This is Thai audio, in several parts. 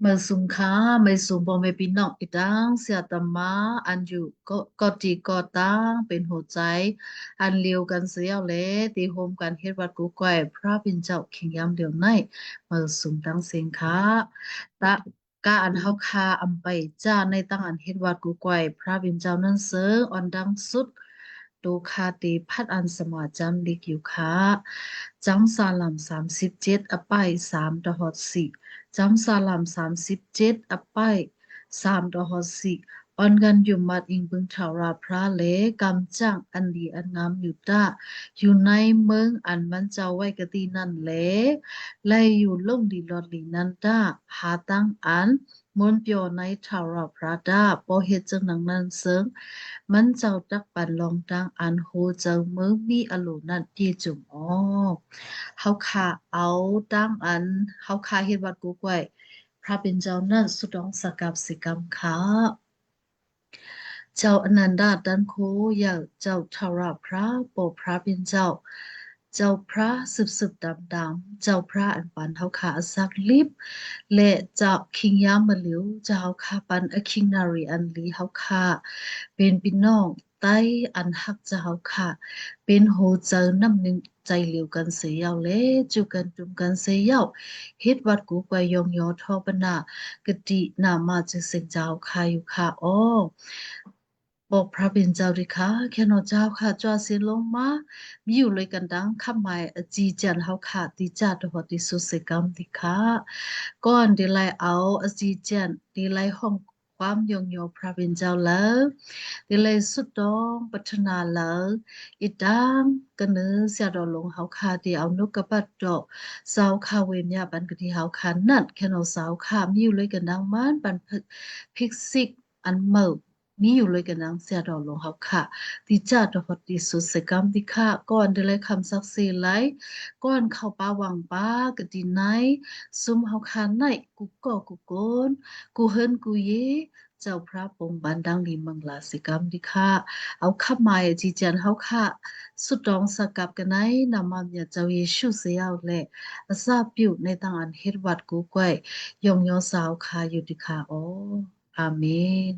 มาสุงค้าไม่สุงบอไม่ปีนอกอีดังเสียตมาอันอยู่ก็จีก็ตั้งเป็นหัวใจอันเลียวกันเสียวเลยตีโฮมกันเฮ็ดวัดกูก่อยพระเป็นเจ้าขิงยามเดียวในมาสุงตั้งเสียงค้าตะกาอันเฮาคาอำไปจ้าในตั้งอันเฮ็ดวัดกูก่อยพระเป็นเจ้านั้นเสืออันดังสุดดูคาตีพัดอันสมาจำลิกอยู่ค้าจังสาลัม37อไป3 ตะหอด 4จำสาลาม37อไป3 ตะหอด 4ออนกันอยู่มัดอิงบึงทาราพระเลกำจังอันดีอันงามอยู่ตาอยู่ในเมืองอันมันเจ้าไว้กะตีนั่นเลไล่อยู่ลงดีลอดลีนันตาหาตั้งอันมนเปียวในทาราพระดาปอเฮ็ดจังนังนั้นเซิงมันเจ้าตักปันลองตังอันโฮเจ้าเมืองมีอโลนัดที่จุ่มออเฮาค่ะเอาตั้งอันเฮาค่ะเฮ็ดวัดกูกไว้พระเป็นเจ้านั่นสุดองสกับสิกรรมค่ะเจ้าอนันดาดันโคอยากเจ้าทาราพระโปพระเป็นเจ้าเจ้าพระสืบดำเจ้าพระอันปันเฮาขาสักลิบและเจ้าคิงยามมะหลิวเจ้าเฮาขาปันอคิงนารีอันลีเฮาขาเป็นพี่น้องใต้อันฮักเจ้าเฮาขาเป็นโหเจอน้ำหนึ่งใจเหลียวกันเสียาวเละจูกันจุมกันเสียาวเฮ็ดวัดกูไปยองยอทอปนากตินามาจึงเสียงเจ้าคาอยู่ค่ะอ้อบอกพระเป็นเจ้าดิค่ะแค่นอเจ้าค่ะจอเสียลงมามีอยู่เลยกันดังคำหมายอจีจันเฮาค่ะติจาตหัวติสุเสกรรมดิค่ะก่อนดีไลเอาอจีจันดีไลห้องความยงโยพระเป็นเจ้าแล้วดีไลสุดดองปัฒนาแล้วอีดังกันเนื้อเสียดอลงเฮาค่ะที่เอานกกระปัดดอกสาวคาเวียนยาบันกะที่เฮาค่ะนั่นแค่นอสาวค่ะมีอยู่เลยกันดังมันบันพิกซิกอันเมามีอยู่เลยกันนังเสียดอกลงเฮาค่ะที่จาดอกติสุดสกรรมที่ค่ะก่อนได้เลยคำศักดิ์สิทธิ์ไหลก่อนเข้าป่าวังป้ากะดีไหนซุมเฮาค่ะไหนกูก่อกูโกนกูเฮิรนกูเยเจ้าพระปงบันดังดีเมืองลาสิกรรมที่ค่ะเอาขับมาจีจันเฮาค่ะสุดดองสกับกันไหนนำมันอย่าเจ้าเยซูเสียเอาแหละอาซาปิวในต่างอันเฮ็ดวัดกูก้อยยองยอสาวค่ะอยู่ที่ค่ะโออาเมน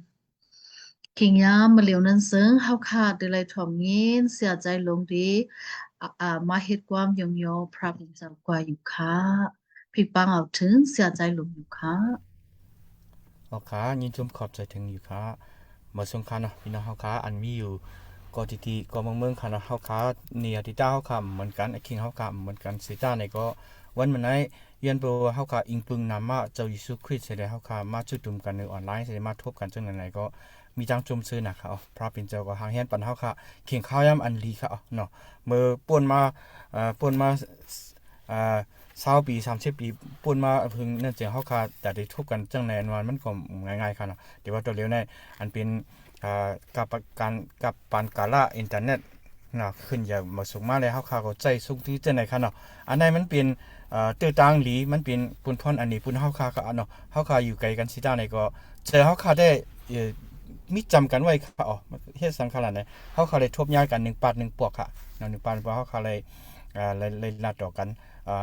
คิงยามมาเหลียวนั้นเซิงเฮาขาดเดลัยถ่อมยินเสียใจลงดีมาเฮ็ดความยองยอพระเป็นเจ้ากว่าอยู่ค่ะพี่ปังเอาถึงเสียใจลงอยู่ค่ะเอาขายินชมขอบใจถึงอยู่ขามาสงคันเนาะพี่น้องเฮาขาอันมีอยู่ก็ทีก็เมืองค่ะเนาะเฮาขาเนี่ยที่เจ้าเฮาขาเหมือนกันไอ้คิงเฮาขาเหมือนกันสิจ้าเนี่ยก็วันมันไหนเรียนโปรเฮาขาอิงปึงนำมาเจ้าเยซูคริสต์เสด็จเฮาขามาจุดดุมกันในออนไลน์เสด็จมาทบกันจังไหนๆก็มีจังจุมซื้อนะคะพระเป็นเจ้าก็หางเฮียนปันเฮาขาเข่งข้าวยำอันลีค่ะเนาะเมื่อป่วนมาป่วนมาอ่า20 ปี30 ปีปุ่นมาเพิ่งนั่นเสียงเฮาคาแต่ได้ทุบกันจังในอันวันมันก็ง่ายๆค่ะเนาะเดี๋ยวว่าตัวเร็วในอันเป็นกับการกับปานกาละอินเทอร์เน็ตนะขึ้นอย่างมาสูงมากเลยเฮาคาก็ใจสุขที่จังไหนค่ะเนาะอันใดมันเป็นตื้อต่างหลีมันเป็นปุ่นพรอันนี้ปุ่นเฮาคาก็เนาะเฮาคาอยู่ไกลกันสิได้ในก็เจอเฮาคาได้มิจำกันไว้ค่ะอ๋อเฮ็ดสังขารไหนเฮาคาได้ทบย้ายกัน1 ปาด 1 ปวกค่ะเนาะ1 ปาดเฮาคาเลยเลยลัดต่อกัน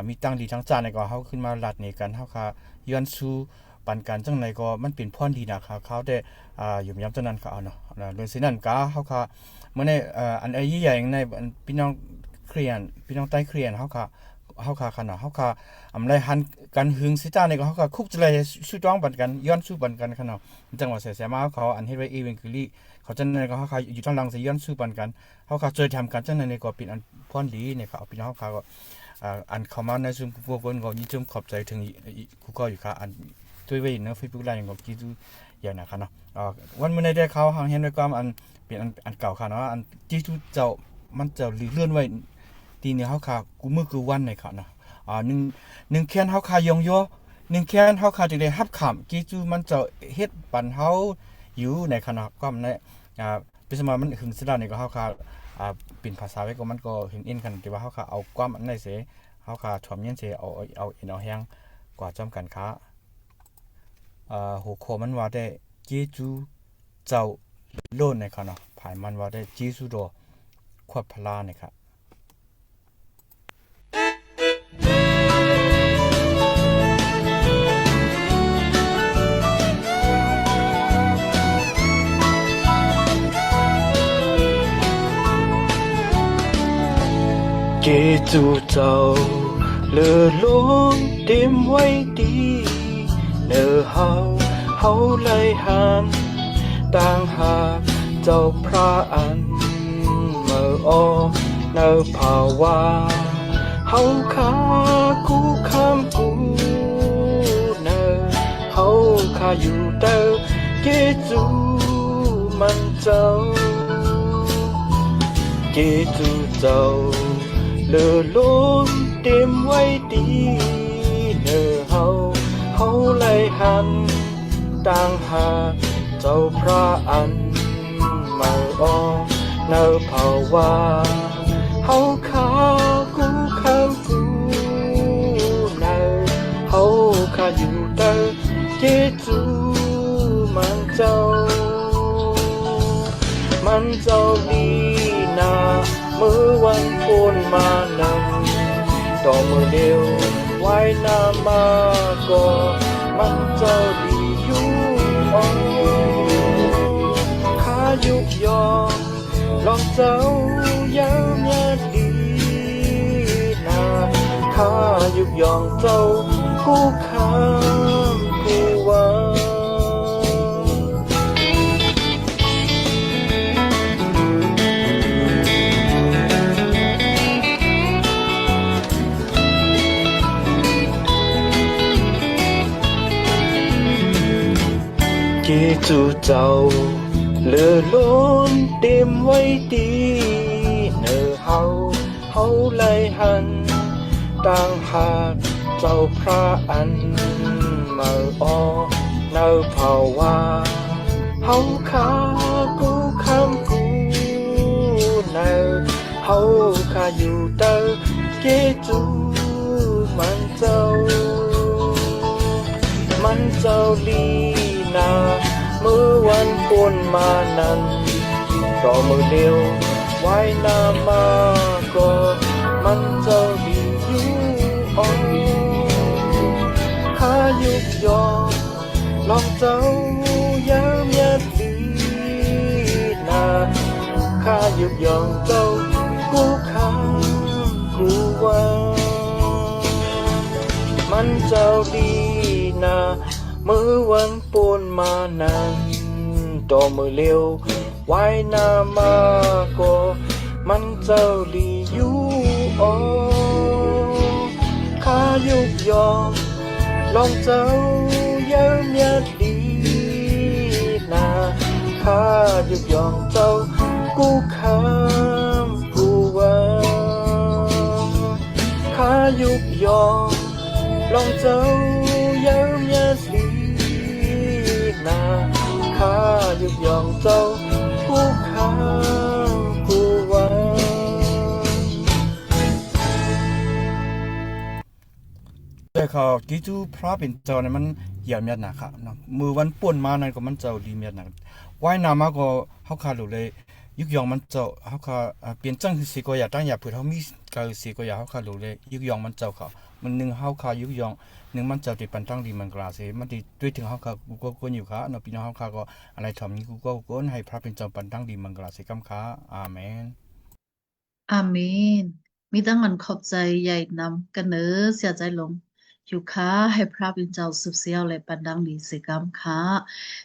มีตั้งดีทั้งจานในก็เฮาขึ้นมาลัดนี่กันเฮาค่ะย้อนสู่ปันกันจังไหนก็มันเป็นพรดีนะครับเขาได้อยู่ยามจังนั้นก็เอาเนาะโดยสินั้นก็เฮาค่ะมื้อนี้อันไอ้ใหญ่ในพี่น้องคริสเตียนพี่น้องใต้คริสเตียนเฮาค่ะขนาดเฮาค่ะอำไรหันกันหึงสิจานในก็เฮาค่ะคุกจะเลยสู้จ้องปันกันย้อนสู่ปันกันขนาดจังหวะเสียมาเขาอันเฮ็ดไว้อีเวนต์คือลี่เขาจังนั้นก็เฮาค่ะอยู่ทางหลังสิย้อนสู่ปันกันเฮาค่ะช่วยทำกันจังนั้นก็เป็นอันพรดีเนี่ยครับพี่น้องเฮาค่ะก็อันเข้ามาในซุมพวกคนก็ยิ่งชมขอบใจถึงกูก็อยู่ค่ะอันด้วยไว้ใน Facebook ไลน์ก็คิดดูอย่างนะครับเนาะวันมื้อนี้ได้เข้าหางเห็นด้วยความอันเป็นอันเก่าค่ะเนาะอันที่ทุเจ้ามันจะเลื่อนไว้ทีนี้เฮาค่ะกูมื้อคือวันในค่ะเนาะ1แค้นเฮาค่ะยองโย1แค้นเฮาค่ะจึงได้รับคำกี่จูมันจะเฮ็ดปันเฮาอยู่ในคณะความในเป็นสมามันหึงสิดานี่ก็เฮาค่ะเป็นภาษาไว้ก็มันก็เห็นเอ็นกันที่ว่าเฮาค่ะเอาความอันไหนเสเฮาค่ะถ่อมเย็นเสเอาเอ็นเอาแฮงกว่าจอมกันค้าหัวข้อมันว่าได้เจจูเจ้าโลดในค่ะเนาะภายมันว่าได้เจซูโดควบพลานะครับ Kể dù giàu lừa lốn đêm quay đi nở hau lại hàn tang hà giàu pra an mờ o nở pawa hau kha ku kham ku nở hau kha yu tơ kể dù man giàu kể dù giàu lừa lốn đêm quay đi nở hau lại hàn tang hà giàu pra an mờ o nở pawa hau kha ku kham ku nở hau kha yu tơ kể dù man giàu đi na mưaวันพูนมานังต่อมือเดียวไว้นามาก็มันเจ้าดีอยู่อ่อนข้ายุกยอมลองเจ้ายาวเมียดีนาข้ายุกยอมเจ้ากูข้ามกูว่า Kể dù giàu lừa lốn đêm quay đi nở hau lại hàn tang hà giàu pra an mờ o nở pawa hau kha ku kham ku nở hau kha yu tơ kể dù man giàu liนาเมื่อวันพูนมานั้นต่อมือเดียวไว้นามาก็มันเจ้าดีอยู่อ่อนข้ายุกยอมลองเจ้ายามยัดดีนาข้ายุกยอมเจ้ากูข้ามกูว่ามันเจ้าดีนาเมื่อวันปูนมานั้นต่อมือเร็วไว้นามาก็มันเจ้าลีอยู่อ๋อข้ายุกยอมลองเจ้าเยิ้มยัดดีนาข้ายุกยอมเจ้ากูข้ามกูว่าข้ายุกยอมลองเจ้าเยิ้มยัดดีนาข้ายุกยอมเจ้าผู้ข้าผู้ว่าแต่เขากิจูพระเป็นเจ้าเนี่ยมันเหยียบเมียดหนักครับเนาะมือวันป่วนมานั่นก็มันเจ้าดีเมียดหนักว่ายน้ำมาก็เขาขาดเลยยุกยองมันเจ้าเขาขาเปลี่ยนจังสิก็อยากตั้งอยากเผื่อเขามีการสิก็อยากเขาขาดเลยยุกยองมันเจ้าเขามันหนึ่งเขาขายุกยองหนึ่งมันเจ้าติดปันตั้งดีมันกลาเสมันติดด้วยถึงเขาขากูก็กวนอยู่ค่ะเนาะพี่น้องเขาขาก็อะไรทำนี้กูก็กวนให้พระเป็นเจ้าปันตั้งดีมันกลาเสกำขาอาเมนอาเมนมีตั้งมันขอบใจใหญ่นำกันเนอเสียใจลงอยู่ค้าให้พระเป็นเจ้าสืบเสียวและปันดังดีเสกำค้า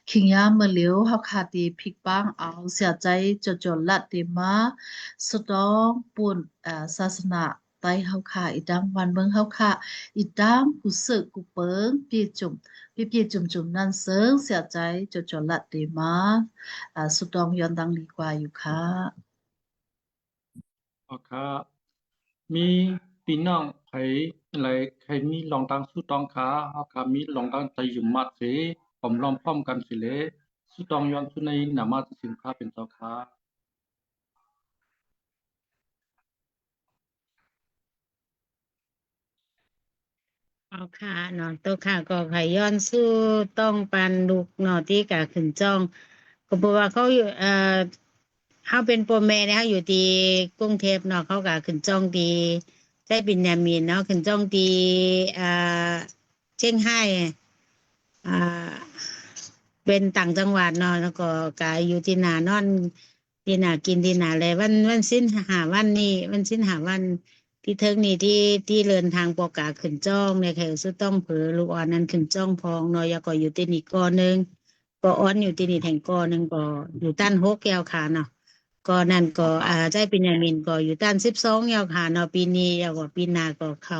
ขิงยามเมื่อเลี้ยวเฮาขาตีพิกป้างเอาเสียใจจดลัดเตมาสตองปุ่นศาสนาไตเฮาขาอีดังวันเมืองเฮาขาอีดังกูสึกกูเปิงปีจุ่มปีจุ่มนั่นเซิงเสียใจจดลัดเตมาสตองย้อนดังดีกว่าอยู่ค่ะครับมีพี่น้องใครอะไรใครมีลองตั้งสู้ตองขาเขาขามีลองตั้งใจอยู่มัดสิผมลองพร้อมกันสิเลยสู้ตองย้อนสู้ในหนามาสินค้าเป็นเจ้าค้าเอาค่ะเนาะตัวค่ะก็ไขย้อนสู้ต้องปันลูกเนาะที่กะขึ้นจ้องก็บอกว่าเขาอยู่เขาเป็นโปรแม่เนี่ยเขาอยู่ที่กรุงเทพเนาะเขากะขึ้นจ้องดีได้บินยามีนเนาะขึ้นจ้องดีเชียงไฮ้อ่าเป็นต่างจังหวัดเนาะแล้วก็กะอยู่ที่นานอนที่นากินที่นาอะไรวันสิ้นหาวันนี้วันสิ้นหาวัน ที่เทิงนี่ที่เดินทางปอกาขึ้นจ้องเนี่ยใครสุดต้องเผลอลูกอ่อนนั้นขึ้นจ้องพองเนอยก็อยู่ที่นี่ก้อนหนึงก็อ้อนอยู่ที่นี่แทงก้อนหนึงก็อยู่ต้านหกแก้วขาเนาะก็นั่นก็ใจปิญญามินก็อยู่ต้าน12แก้วขาเนาะปีนี้แล้วก็ปีหน้าก็เข้า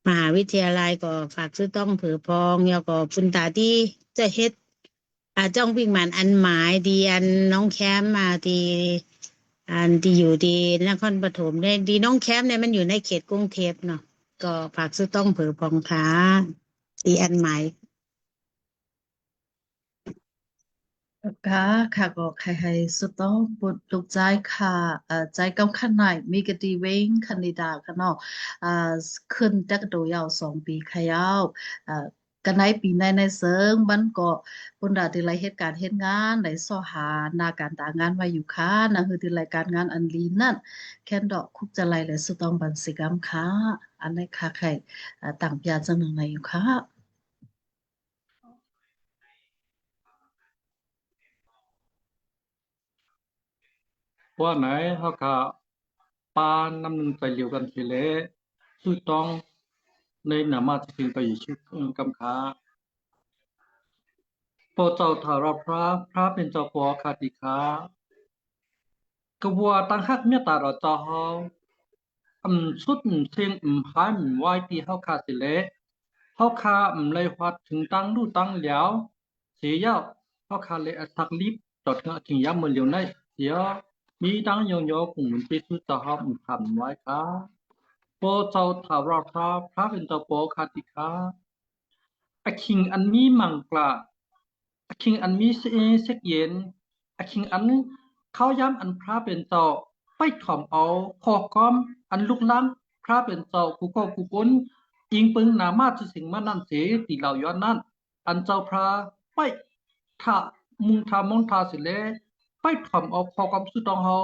มหาวิทยาลัยก็ฝากสุดต้องเผลอพองแล้วก็ปุณตาที่จะเฮ็ดจ้องวิ่งมันอันหมายดีอันน้องแคมมาดีอันที่อยู่ดีนครปฐมเนี่ยดีน้องแคมเนี่ยมันอยู่ในเขตกรุงเทพเนาะก็ฝากซื้อต้องเผือพองค้าดีอันหมาย ค่ะค่ะก็ใครให้สุดต้องปุดลูกใจค่ะใจกำขันไหนมีกติเว้งคันดิดาค่ะเนาะขึ้นจักโดยาว2 ปีขยาวกันในปีในเสริงมันก็ปุ่นดาที่ไรเหตุการณ์เหตุงานไหนสอหานาการตางานไว้อยู่ค่ะนะคือที่รายการงานอันลีนั่นแค่นดอกคุกจะไรและสุดต้องบันสิกรรมค่ะอันนี้ค่ะใครต่างพยาจังหนึ่งในอยู่ค่ะว่าไหนเขาก็ปานน้ำหนึ่งใจเดียวกันสิเลยสุดต้องในนามาที่ถึงไปอยู่ชื่อกำขาพระเจ้าทารพระเป็นเจ้าปอคาติคากบัวตั้งฮักเมียตาเราเจ้าเฮาสุดเสียงหายไหวที่เฮาคาสิเลยเฮาคาเลยวัดถึงตั้งดูตั้งแล้วเสียยาวเฮาคาเลยสักลิบจอดถึงยามมื้อเหลียวในเสียมีตั้งยองๆคงมันไปสุดเจ้าเฮาทำไว้ค่ะพระเจ้าทารพระเป็นเจ้าปอคาติคาอคิงอันมีมังกลาอคิงอันมีเสกเย็นอคิงอันเขาย้ำอันพระเป็นเจ้าไปถ่อมเอาพอกอมอันลุกล้ำพระเป็นเจ้ากูก็กูกุนอิงปึงนามาจะสิ่งมานั่นเสตีเหล่าย้อนนั่นอันเจ้าพระไปถ้ามุงทามงทาสิเลไปถ่อมเอาพอกอมสุดตองเฮา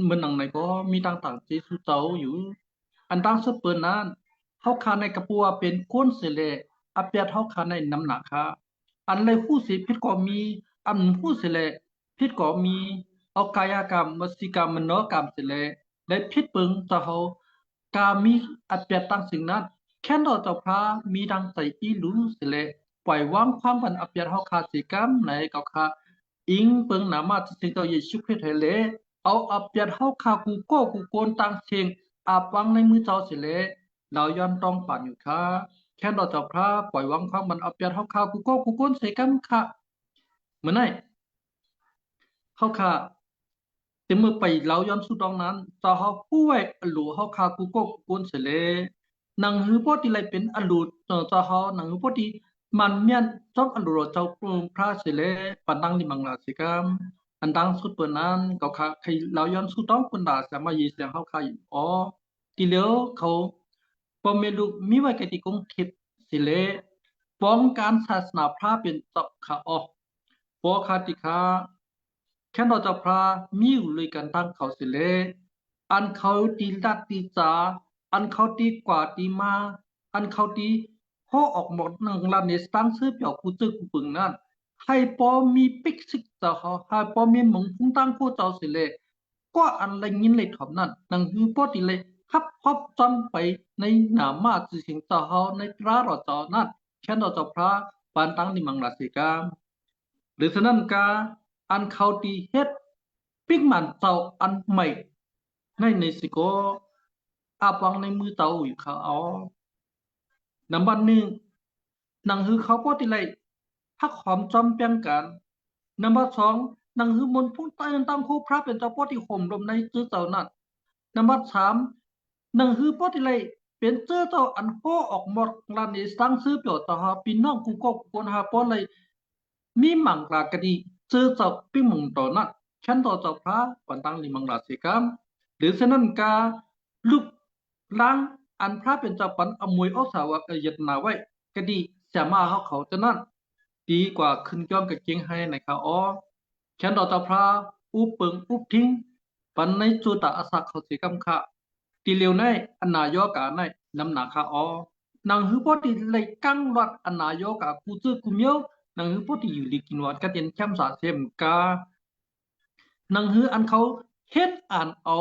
เหมือนหนังไหนก็มีต่างๆที่สุดเจ้าอยู่อันตั้งสุดเปินนั้นเฮาคาในกระปัวเป็นก้นเสเลอาเปียเฮาคาในน้ำหนักค่ะ อันเลยผู้เสียพิษก็มีอันผู้เสียเลยพิษก็มีเอากายกรรมวสีกรรมมโนกรรมเสียเลยและพิษปึงต่อเขากามีอัตเปียตั้งสิ่งนั้นแค่เราจะพระมีดังใจอีรู้เสียเลยปล่อยวางความพันอัตเปียเขาขาดสิกรรมในก็ขาอิงปึงนามาสิ่งต่อเยซูคริสต์เลยเอาอัตเปียเขาขากูโก้กูโกนตั้งเชิงอาปังในมือเจ้าเสียเลยเราย้อนต้องปั่นอยู่ค่ะ แค่เราจะพระปล่อยวางความมันเอาเปรียบเฮาข้าวกูก็กูก้นใส่กันค่ะเหมือนไหนเฮาค่ะแต่เมื่อไปเล่าย้อนสุดตรงนั้นจะเฮาผู้ไว้อลูเฮาข้าวกูก็กูก้นเสเลยหนังหือพอที่ไรเป็นอลูจะเฮาหนังหือพอที่มันเมียนจอบอลูเจ้าพระเสเลยปันดังที่มังลาสิกรรมอันดังสุดเปินนั้นก็ค่ะใครเล่าย้อนสุดต้องคนด่าสามายีเสียงเฮาค่ะอ๋อที่เหลียวเขาพอเมลูมีไว้กติกงเทป สิเลป้องการศาสนาพระเป็นตอกขาออกปอคาติคาแค่เราจะพระมีอยู่เลยกันตั้งเขาสิเลอันเขาตีลัดตีจาอันเขาตีกว่าตีมาอันเขาตีพ่อออกหมดหนึ่งลานเนสตั้งซื้อเปียวกูจึกกูปึงนั่นให้ปอมีปิกซิกเจ้าเขาให้ปอมีหมงพุ่งตั้งผู้เจ้าสิเลก็อันไรยินเลยถอมนั่นนังฮือปอติเลย ฮับฮอบจำไปในหนามาจิสิงเจ้าเฮาในตราเราเจ้านั่นแค่เราเจ้าพระปานตั้งนิมังลาสิกาหรือฉะนั้นกาอันเขาตีเฮ็ดปิกมันเจ้าอันใหม่ในสิโกอาปังในมือเจ้าอยู่เขาเอานำบันหนึ่งหนังฮือเขาก็ติเลยพักหอมจอมเปียงกันนำบันสองหนังฮือมนพุ่งใต้ตามคู่พระเป็นเจ้าพ่อที่ห่มลมในจื้อเจ้านั่นนำบันสาม หนังฮือปอติเลยเป็นเจ้าตัวอันโฮออกหมดลานนี้สร้างซื้อเปียวต่อหาปีน้องกูก็คนหาปอเลยมีมังกรากดีเจ้าตัวปีมุงต่อนัดฉันต่อเจ้าพระปันตังลิมังลาสิกรรมหรือฉะนั้นกาลูกล้างอันพระเป็นเจ้าปันอมวยเอาสาวกยึดนาไว้ก็ดีจะมาเขาจะนั่นดีกว่าขึ้นย้อนกับเจียงให้ในข้าอ้อฉันต่อเจ้าพระอุปเปิงอุปทิ้งปันในจุตาอาศักเขาสิกรรมค่ะตีเลียวในอนนายกาในน้ำหนักข้าอ๋อนางฮือพอดีเลยกังวัดอนนายกากูเจอกูเมียวนางฮือพอดีอยู่ดีกินวัดก็เต็นแคมสาเซมกานางฮืออันเขาเฮ็ดอ่านเอา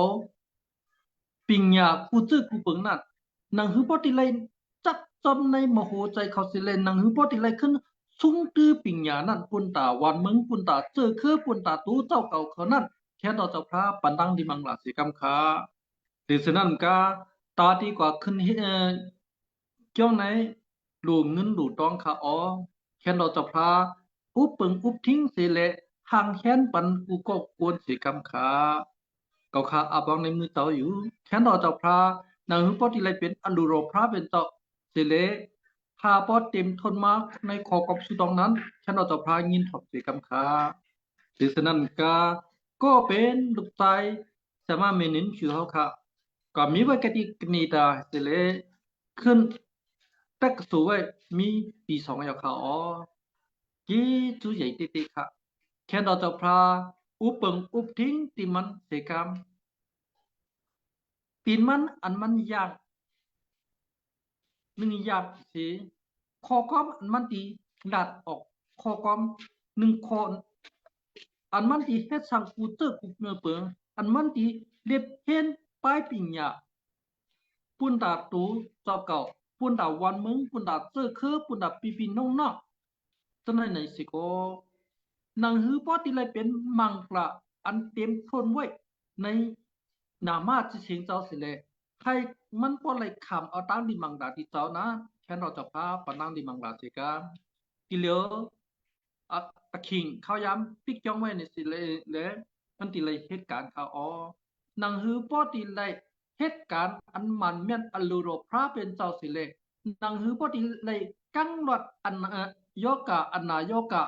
ปิงยากูจื้อกูเปิงนั่นนังหือปอติไลจัดจำในมโหใจเขาสิเลนังหือปอติไลขึ้นซุ้งตื้อปิงยานั่นปุ่นตาวันมึงปุ่นตาเจอคือปุ่นตาตู้เจ้าเก่าเขานั่นแค่เราเจ้าพระปันดังดีมังลาสิกำคาดิฉะนั้นก็ตาดีกว่าขึ้นเจ้าไหนหลวงเงินหลวงตองขาอ๋อแค่เราเจ้าพระอุปเปิงอุปทิ้งเสเลห่างแค้นปันกูก็กวนสิกำคา เขาขาอาบังในมือเต่าอยู่แค่นอเจ้าพระนางหือปอที่ไรเป็นอันดูโรพระเป็นเจ้าเสเลพาปอเต็มทนมาในขอกอบสุดองนั้นแค่นอเจ้าพระยินถกเสกำคาดิสนันกาก็เป็นลูกใจสามารถเมนินชื่อเขาค่ะก็มีไว้กติกนีดาเสเลขึ้นตักสวยมีปีสองอย่างค่ะอ๋อกี่จุใหญ่ติค่ะแค่นอเจ้าพระอุปเปิงอุปทิ้งติมันเสกำ ปีนมันอันมันยากหนึ่งยากสิคอกอมอันมันตีดัดออกคอกอมหนึ่งคอนอันมันตีเฮ็ดสังกูเตอร์กูเนื้อเปิงอันมันตีเล็บเห็นป้ายปิญญาปุ่นดาตูเจ้าเก่าปุ่นดาวันมึงปุ่นดาเจอคือปุ่นดาปีปีน้องนอกจังไหนไหนสิโกนางฮือปอติเลยเป็นมังกระอันเต็มทนไว้ในนามาจิเชิงเจ้าสิเลยใครมันปอเลยขำเอาตั้งดีมังดาที่เจ้านะแค่เราจะพาปนังดีมังดาสิกากิเลออะตะคิงเขาย้ำปิกจ้องไว้ในสิเลยเลยมันติเลยเหตุการณ์เขาอ๋อนางฮือปอติเลยเหตุการณ์อันมันแม่นอลูโรพระเป็นเจ้าสิเลยนางฮือปอติเลยกังหลอดอันโยกะอันนายกะ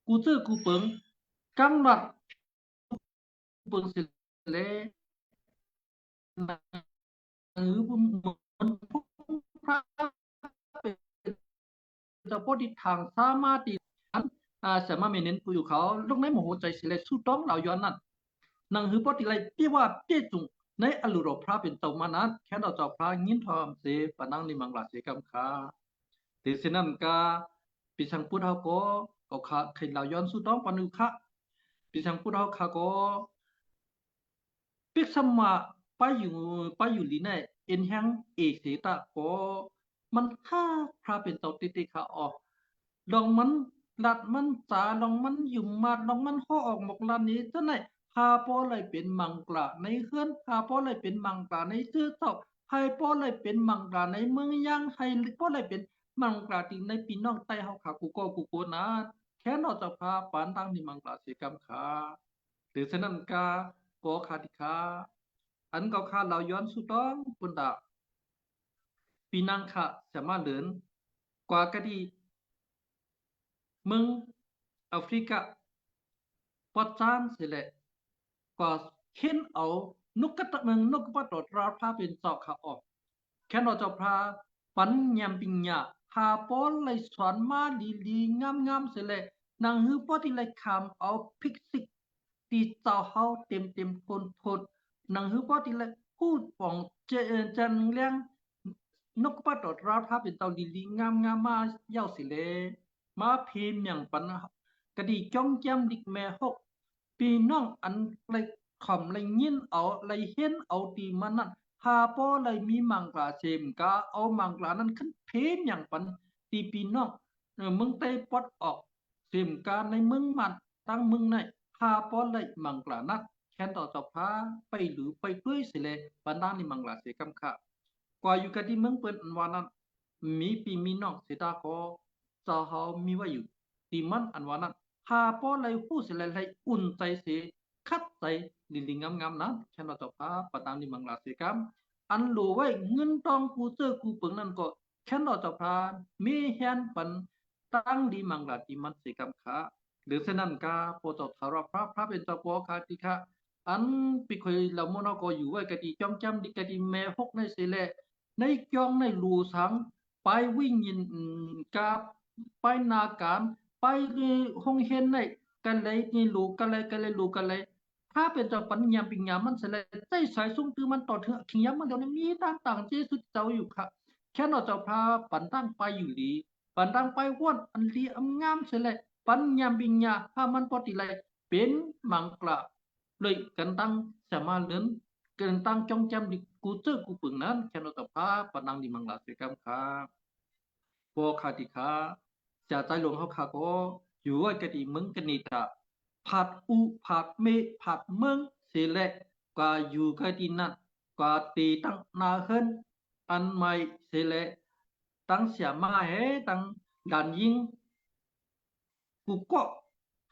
กูจื้อกูเปิงกำลัดเปิงสิเลหรือเหมือนพพระเป็นเจ้าพ่อที่ทางสามารถที่สามารถเมเน้นกูอยู่เขาลูกในโมโหใจสิเลสู้ต้องเราย้อนนั่นนางหือปอติไรพี่ว่าพี่จุงในอลุโรพระเป็นเจ้ามานั้นแค่เราเจ้าพระยินทอมเสปนังนิมังลาเสกำคาแต่เสนั้นกาปิสังพุทธาก็ขาใครเราย้อนสู้ต้องปนุคะปิสังพุทธาก็ปิกสมาไปอยู่ลีในเอ็นแฮงเอกเสตะก็มันค่าพระเป็นเจ้าติติค่ะออกลองมันลัดมันจาลองมันยุ่มมาลองมันห่อออกหมกลานนี้จะไหนพาป้อเลยเป็นมังกรในเฮือนพาป้อเลยเป็นมังกรในชื่อเจ้าให้ป้อเลยเป็นมังกรในเมืองยังให้ป้อเลยเป็นมังกรที่ในปีน้องใต้เฮาขากูก็กูโกนะแค่นอกจากพาปานทางนี่มังกรเสียกำขาหรือฉะนั้นกาโกคาติคาอันเก่าคาเราย้อนสุดต้องปุนดาปีนังคะสามารถเดินกว่ากะดีเมืองแอฟริกาปอจานสิแหละกว่าเห็นเอานกกระตะเมืองนกกระปะตอดราพาเป็นเจ้าขาออกแค่เราจะพาปัญญามปิญญาพาป้อนเลยสอนมาดีๆงามๆสิแหละนางฮือป้อที่เลยคำเอาพิกซิกตีเจ้าเฮาเต็มทนนางฮือป้อที่เลยพูดป่องเจจันเลี้ยงนกกระปะตอดราพาเป็นเจ้าดีๆงามๆมาเย้าสิแลมาเพมอย่างปันกะดีจ้องแจ่มดิกแม่ฮกปีน้องอันเลยขำเลยยินเอาเลยเห็นเอาตีมันนั่นพาป้อเลยมีมังกรเซมกาเอามังกรนั้นขึ้นเพมอย่างปันตีปีน้องเมืองไต้ปอดออกเซมกาในเมืองมันตั้งเมืองในพาป้อเลยมังกรนักแค่ต่อจะพาไปหรือไปด้วยสิเลยปันด้านในมังกรเสกำค่ะกว่าอยู่กันที่เมืองเปิ้นอันวานั้นมีปีมีน้องเสตาก็เจ้าเฮามีไว้อยู่ตีมันอันวานั้น พาป้อเลยหู้สิเลยให้อุ่นใจเสียคัดใจลิงงามๆนะฉันเราจะพาปะตามที่มังลาเสียกัมอันรู้ไว้เงินตองกูเจอกูเปิงนั่นก็ฉันเราจะพามีแฮนปันตั้งดีมังลาที่มันเสียกัมขาหรือเช่นนั้นกาโปรตทารพระเป็นตะโปคาติคะอันปีเคยเราโมนก็อยู่ไว้กะดีจ้องจำดิกะดีแม่ฮกในเสเลในจ้องในรูสังไปวิ่งยินกาไปนาการไปห้องเห็นในกันเลยนี่ลูกกันเลยลูกกันเลยถ้าเป็นเจ้าปัญญาปิญญามันเสร็จใจสายสุ่งคือมันต่อเถอะขิงย้ำมันเดี๋ยวนี้มีต่างเจสุดเจ้าอยู่ค่ะแค่เราจะพาปันตั้งไปอยู่ดีปันตั้งไปว่นอันดีอำงามเสร็จปัญญาปิญญาถ้ามันปฏิเลยเป็นมังกรเลยกันตั้งสามารถเลื่อน เกินตั้งจ้องจำดิกูเจอกูปึงนั้นแค่นอตพาปนังดิมังลาเสกัมขาพอคาติขาจะใจหลวงเขาขาก็อยู่ว่ากันดีมึงกันนี่ตาผัดอุผัดเมผัดเมืองเสเลกว่าอยู่กันดีนั่นกว่าตีตั้งนาเฮินอันไม่เสเลตั้งเสียมาเฮตั้งดันยิงกูก็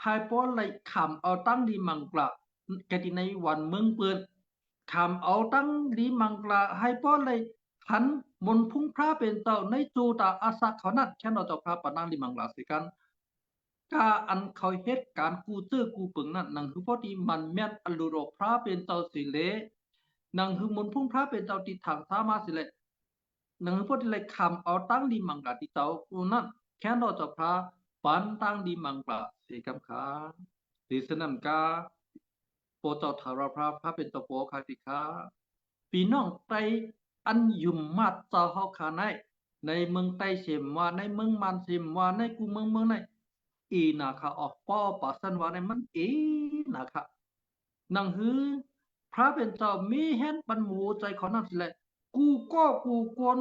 ให้พอเลยขำเอาตั้งดีมังกละกันดีในวันเมืองเปิดขำเอาตั้งดีมังกละให้พอเลยขันมนพุ่งพระเป็นเต่าในจูตาอาศักเขานัดแค่นอจพระปนังดีมังกละสิกันกาอันเขาเหตุการกูเจอกูปึงนั่นนังคือพอดีมันแม่นอลูโรพระเป็นเต่าสิเลนังคือมนพุ่งพระเป็นเต่าติทางสามาสิเลนังคือพอดีเลยคำเอาตั้งดีมังกละติเต่ากูนั่นแค่นอจพระปันตั้งดีมังกละสิกำขาดิสนันกาโปเจ้าทารพระเป็นเต่าโปคาติคาพี่น้องไตอันยุ่มมาเจ้าเฮาขาในเมืองไต้เสียมว่าในเมืองมันเสียมว่าในกูเมืองในอีนะคะออกป้อปัสันว่าในมันนะคะนังฮือพระเป็นเจ้ามีเห็นปันหมูใจของนั่นสิแหละกูก็กูกวน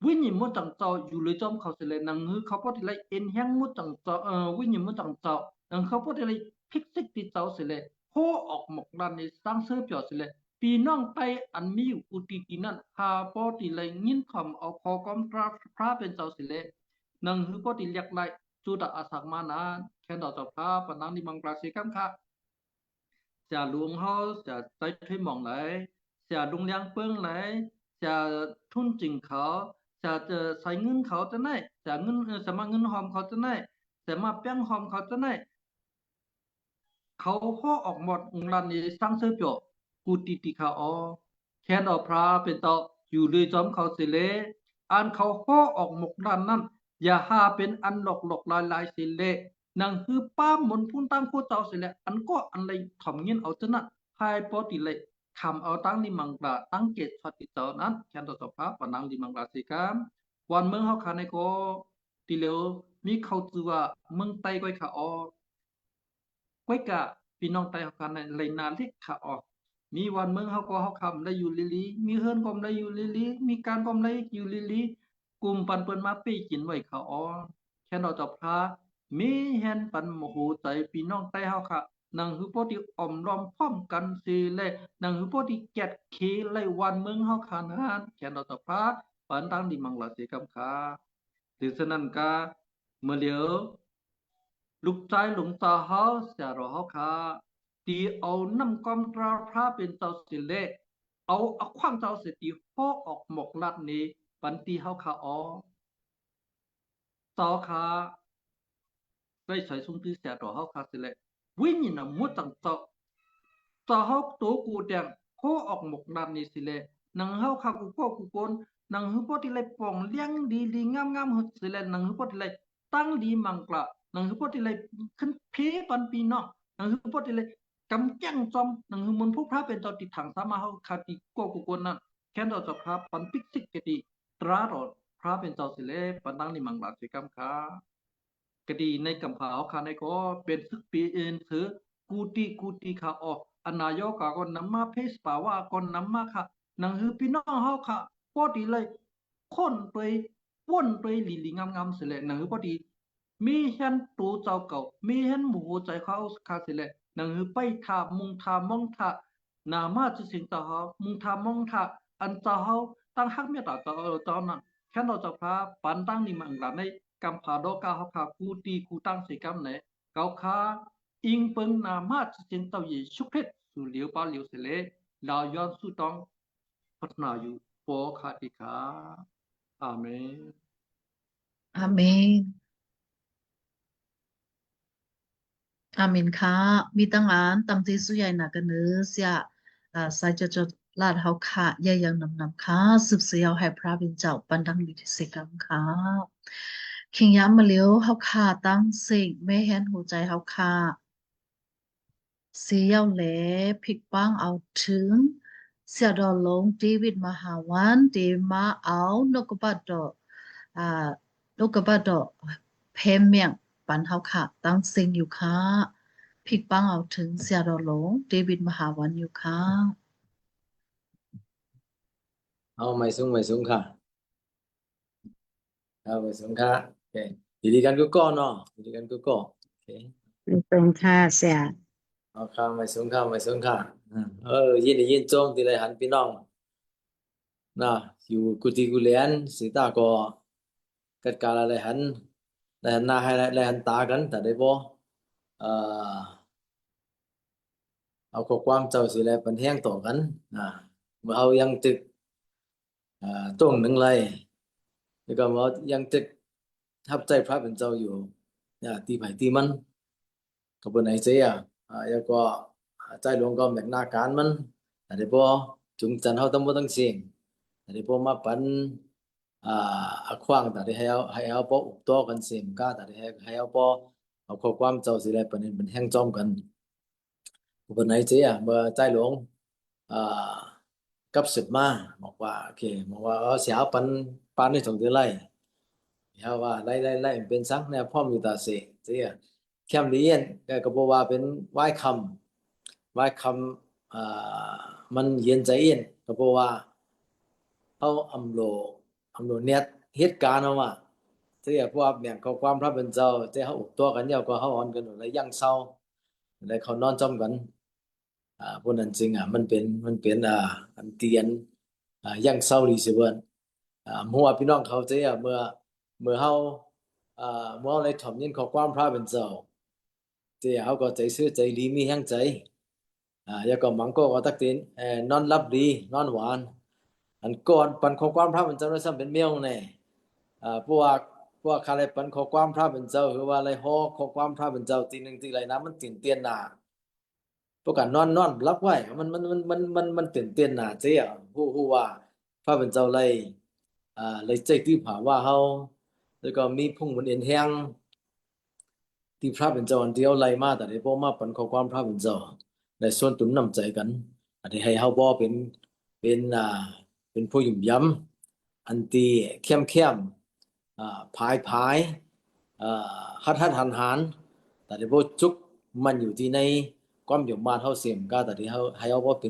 วิญญาณมุจังเจ้าอยู่เลยจอมเขาสิเลยนังฮือเขาพอที่ไรเอ็นแห้งมุจังเจ้าวิญญาณมุจังเจ้านังเขาพอที่ไรพิกซิกติเจ้าสิเลยโคออกหมกดันในสร้างเสื้อเปียวสิเลยพี่น้องไตอันมีอยู่อุติกินั่นหาพอที่ไรยินคำเอาคอกอมพระเป็นเจ้าสิเลยนังฮือพอที่เรียกไรจูดาอาสักมานานแค่ดอกเจ้าพระปนังนิมังกราศีกัมค่ะจะหลวงเขาจะใจช่วยมองไหนจะดุงเลี้ยงเปิ้งไหนจะทุนจริงเขาจะใส่เงินเขาจะไหนจะเงินจะมาเงินหอมเขาจะไหนจะมาแป้งหอมเขาจะไหนเขาพ่อออกหมดองค์รันนี้สร้างเสื้อเปียวกูติเขาอ๋อแค่ดอกพระเป็นต่ออยู่เลยจอมเขาสิเลอันเขาพ่อออกหมกดันนั่นอย่าหาเป็นอันหลอกลายสิเลนังคือป้าหมุนพุ่นตั้งโคเจ้าสิเลอันก็อันเลยถ่อมเงินเอาจะนั่นให้ปอติเลยคำเอาตั้งนิมังกาตั้งเกตชติเจ้านั้นแค่ดอกพระปนังนิมังกาสิกามวันเมืองเขาขาในก็ติเลวมีเขาจือว่าเมืองไต้ก้อยขาอ๋อก้อยกะพี่น้องไต้เขาขาในเลยนาเล็กขาอ๋อมีวันเมืองเขาก็เขาคำได้อยู่ลิมีเฮิรนก็ได้อยู่ลิมีการก็ได้อยู่ลิกลุ่มปันเปิ้นมาปีกินไว้ขาอ๋อแค่ดอกพระมีแฮนปันโมโหใจพี่น้องไต้เขาค่ะนังคือพอที่อมรอมพร้อมกันสิเลยนังคือพอที่แกดเคเลยวันเมืองเขาขานั้นแค่ดอกพระปันตั้งดีมังลาสิกำค่ะดิฉะนั้นก็เมื่อเดียวลูกใจหลวงตาเฮาเสียรอเฮาค่ะตีเอาน้ำกอมตราพระเป็นเจ้าสิเลเอาขว้างเจ้าสิตีพ่อออกหมกลัดนี้ปันตีเฮาค่ะอ๋อเจ้าค่ะได้ใช้สมที่เสียรอเฮาค่ะสิเลวิญญาณมุดจังเจ้าเฮาโตกูแดงพ่อออกหมกลัดนี้สิเลนังเฮาค่ะกูก็กูโกนนังฮือพอที่ไรป่องเลี้ยงดีงามหดสิเลนังฮือพอที่ไรตั้งดีมังกละนังฮือพอที่ไรขึ้นเพปันปีนอกนังฮือพอที่ไรกำแจ้งจอมนังฮือมันผู้พระเป็นตอติถังสามาเฮาคาติโกกุกนนั่นแค่นเราจะพระปันปิกซิกกะติตราดอดพระเป็นเจ้าสิเลปันตั้งดีมังกละสิกำคากะดีในกำพาเฮาคาในก็เป็นซึกปีเอ็นถือกูติค่ะออกอนายกก็นำมาเพสปาว่าก็นำมาค่ะนังฮือพี่น้องเฮาค่ะพอดีเลยคนไปว่นไปลีงามสิเลยนังฮือพอดีมีเห็นตูเจ้าเก่ามีเห็นหมู่ใจเขาคาสิเลยนังฮือไปทามุงทามองทานามาจะสิงเจ้าเฮามุงทามองทาอันเจ้าเฮาตั้งฮักเมตตาเจ้านั้นแค่เราจะพาปันตั้งนี่มังลาในกำพาดอกาเฮาค่ะกูตั้งสิกำไหนเกาคาอิงเปิงนามาจะสิงเจ้าเยชุเพชรสู่เหลียวปาเหลียวสิเลยลาวย้อนสู่ต้องพัฒนาอยู่ปอคาติคาอาเมน อาเมนอาเมนค่ะมีตั้งอันตั้งที่สุใหญ่หนักกันเนื้อเสียสายจะลาดเฮาค่ะยังนำค่ะสืบเสียวให้พระบินเจ้าปันดังดิสิกังค่ะคิงยามมาเลี้ยวเฮาค่ะตั้งสิ่งไม่เห็นหัวใจเฮาค่ะเสียวแหลพลิกป้างเอาถึงเสียดอลงเดวิดมหาวันเดมาเอานกบัดดอกอ่านกบัดดอกเพมเมียงปันเฮาค่ะตั้งสิ่งอยู่ค่ะพลิกป้างเอาถึงเสียดอลงเดวิดมหาวันอยู่ค่ะ เอาไม่สูงค่ะเอาไม่สูงค่ะโอเคดีกันก็ก่อนเนาะดีกันก็ก่อนโอเคตรงค่าเสียเอาค่ะไม่สูงค่ะยินดียินจงที่ได้หันพี่น้องนะอยู่กุฏิกุเลียนสีตาก็กัดการอะไรหันได้หันหน้าให้ได้หันตากันแต่ได้บ่เอ่อเอาข้อความเจ้าสิแลเป็นแห้งต่อกันนะเมื่อเอายังตึกตรงหนึ่งเลยแล้วก็ว่ายังตึกทับใจพระเป็นเจ้าอยู่เนี่ยตีไผ่ตีมันก็เป็นไหนเสียแล้วก็ใจหลวงก็แมกหน้าการมันแต่ได้บ่จุงจันเฮาทั้งหมดทั้งสิ้นแต่ได้บ่มาปันขวางแต่ได้ให้เอาบ่อุปโตกันเสียมกาแต่ได้ให้เอาบ่เอาข้อความเจ้าสิแลเป็นแห้งจอมกันก็เป็นไหนเสียเมื่อใจหลวงอ่า cấp sụp maบอกว่าโอเคบอกว่าเสียปันในสองเดือนไล่เฮาว่าไล่เป็นสังแนวพร้อมอยู่ตาเสเสียแคมเรียนก็บอกว่าเป็นไหว้คำมันเย็นใจเย็นก็บอกว่าเฮาอำโลเนี่ยเหตุการณ์เอาว่าเสียพวกเนี่ยเขาความพระเป็นเจ้าเจ้าเฮาอุกตัวกันยาวก็เฮาอ่อนกันแล้วยังเศร้าแล้วเขานอนจอมกันพวกนั้นจริงมันเป็นอันเตียนยังเศร้าดีสิเบิ่นมัวพี่น้องเขาใจเมื่อเฮาเมื่อเฮาได้ถ่อมยินขอความพระเป็นเจ้าเจ้าเฮาก็ใจซื่อใจดีมีแห่งใจแล้วก็มังก็ว่าตักตินนอนหลับดีนอนหวานอันก่อนปันขอความพระเป็นเจ้าได้ซ้ำเป็นเมียวแน่พวกคาเลยปันขอความพระเป็นเจ้าคือว่าอะไรฮอขอความพระเป็นเจ้าตีหนึ่งตีไรนะมันตื่นเต้นหนาพวกกันนอนรับไว้มันตื่นเต้นหนาเจ้าผู้ว่าพระเป็นเจ้าเลยใจที่ผ่าว่าเฮาแล้วก็มีพุ่งมันเอ็นแห้งที่พระเป็นเจ้าอันเดียวไล่มาแต่ได้บ่มาปันขอความพระเป็นเจ้าในส่วนตุนน้ำใจกันอันที่ให้เฮาบ่เป็นผู้ยุ่มย้ำอันที่เข้มพายฮัดหันแต่ได้บ่จุกมันอยู่ที่ในความอยู่บ้านเฮาเสียมก็แต่ที่เฮาให้เฮาบ่เป็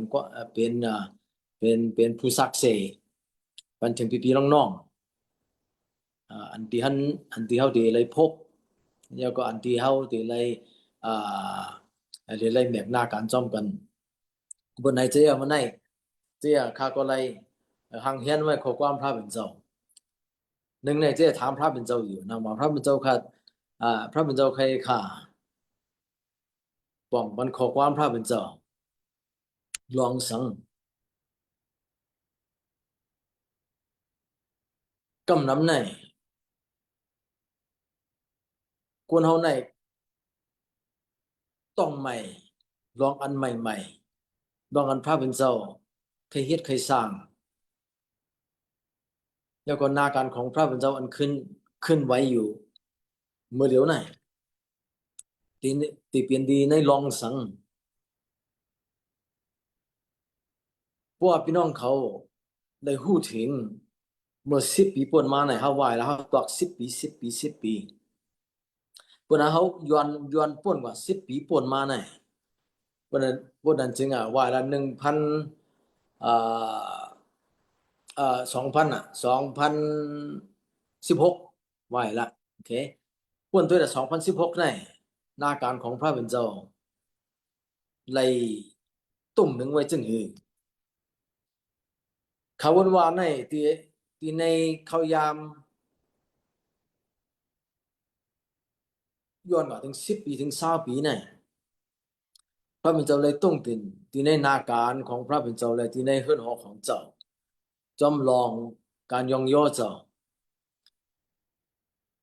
นผู้ซักเสปันถึงพี่ๆน้องๆอันที่เฮาได้เลยพบแล้วก็อันที่เฮาได้เลยได้แมกหน้าการจ้อมกันบนไหนเจ้ามันไหนเจ้าข้าก็เลยหังเฮียนไว้ขอความพระเป็นเจ้าหนึ่งในเจ้าถามพระเป็นเจ้าอยู่นะว่าพระเป็นเจ้าค่ะพระเป็นเจ้าใครค่ะป้องมันขอความพระเป็นเจ้าลองสังกำนำในกวนเฮาในต้องใหม่ลองอันใหม่ลองอันพระเป็นเจ้าเคยเฮ็ดเคยสร้างแล้วก็หน้าการของพระเป็นเจ้าอันขึ้นไว้อยู่เมื่อเดี๋ยวไหนตีเปลี่ยนดีในลองสังเพราะว่าพี่น้องเขาได้ฮู้ถึงเมื่อ10 ปีป่วนมาในเฮาไหว้แล้วเฮาตอก10 ปีป่วนนั้นเฮาย้อนป่วนกว่า10 ปีป่วนมาในป่วนนั้นจึงไหว้ละ1,000อ่า2,0002016ไหว้ละโอเคป่วนด้วยละ2016ในหน้าการของพระเป็นเจ้าเลยตุ่มหนึ่งไว้จึงหือเขาวนว่าในที่ในเขายามย้อนกว่าถึง10 ปีถึง20 ปีในพระเป็นเจ้าเลยต้องตินที่ในนาการของพระเป็นเจ้าเลยที่ในเฮือนหอของเจ้าจำลองการยองย่อเจ้า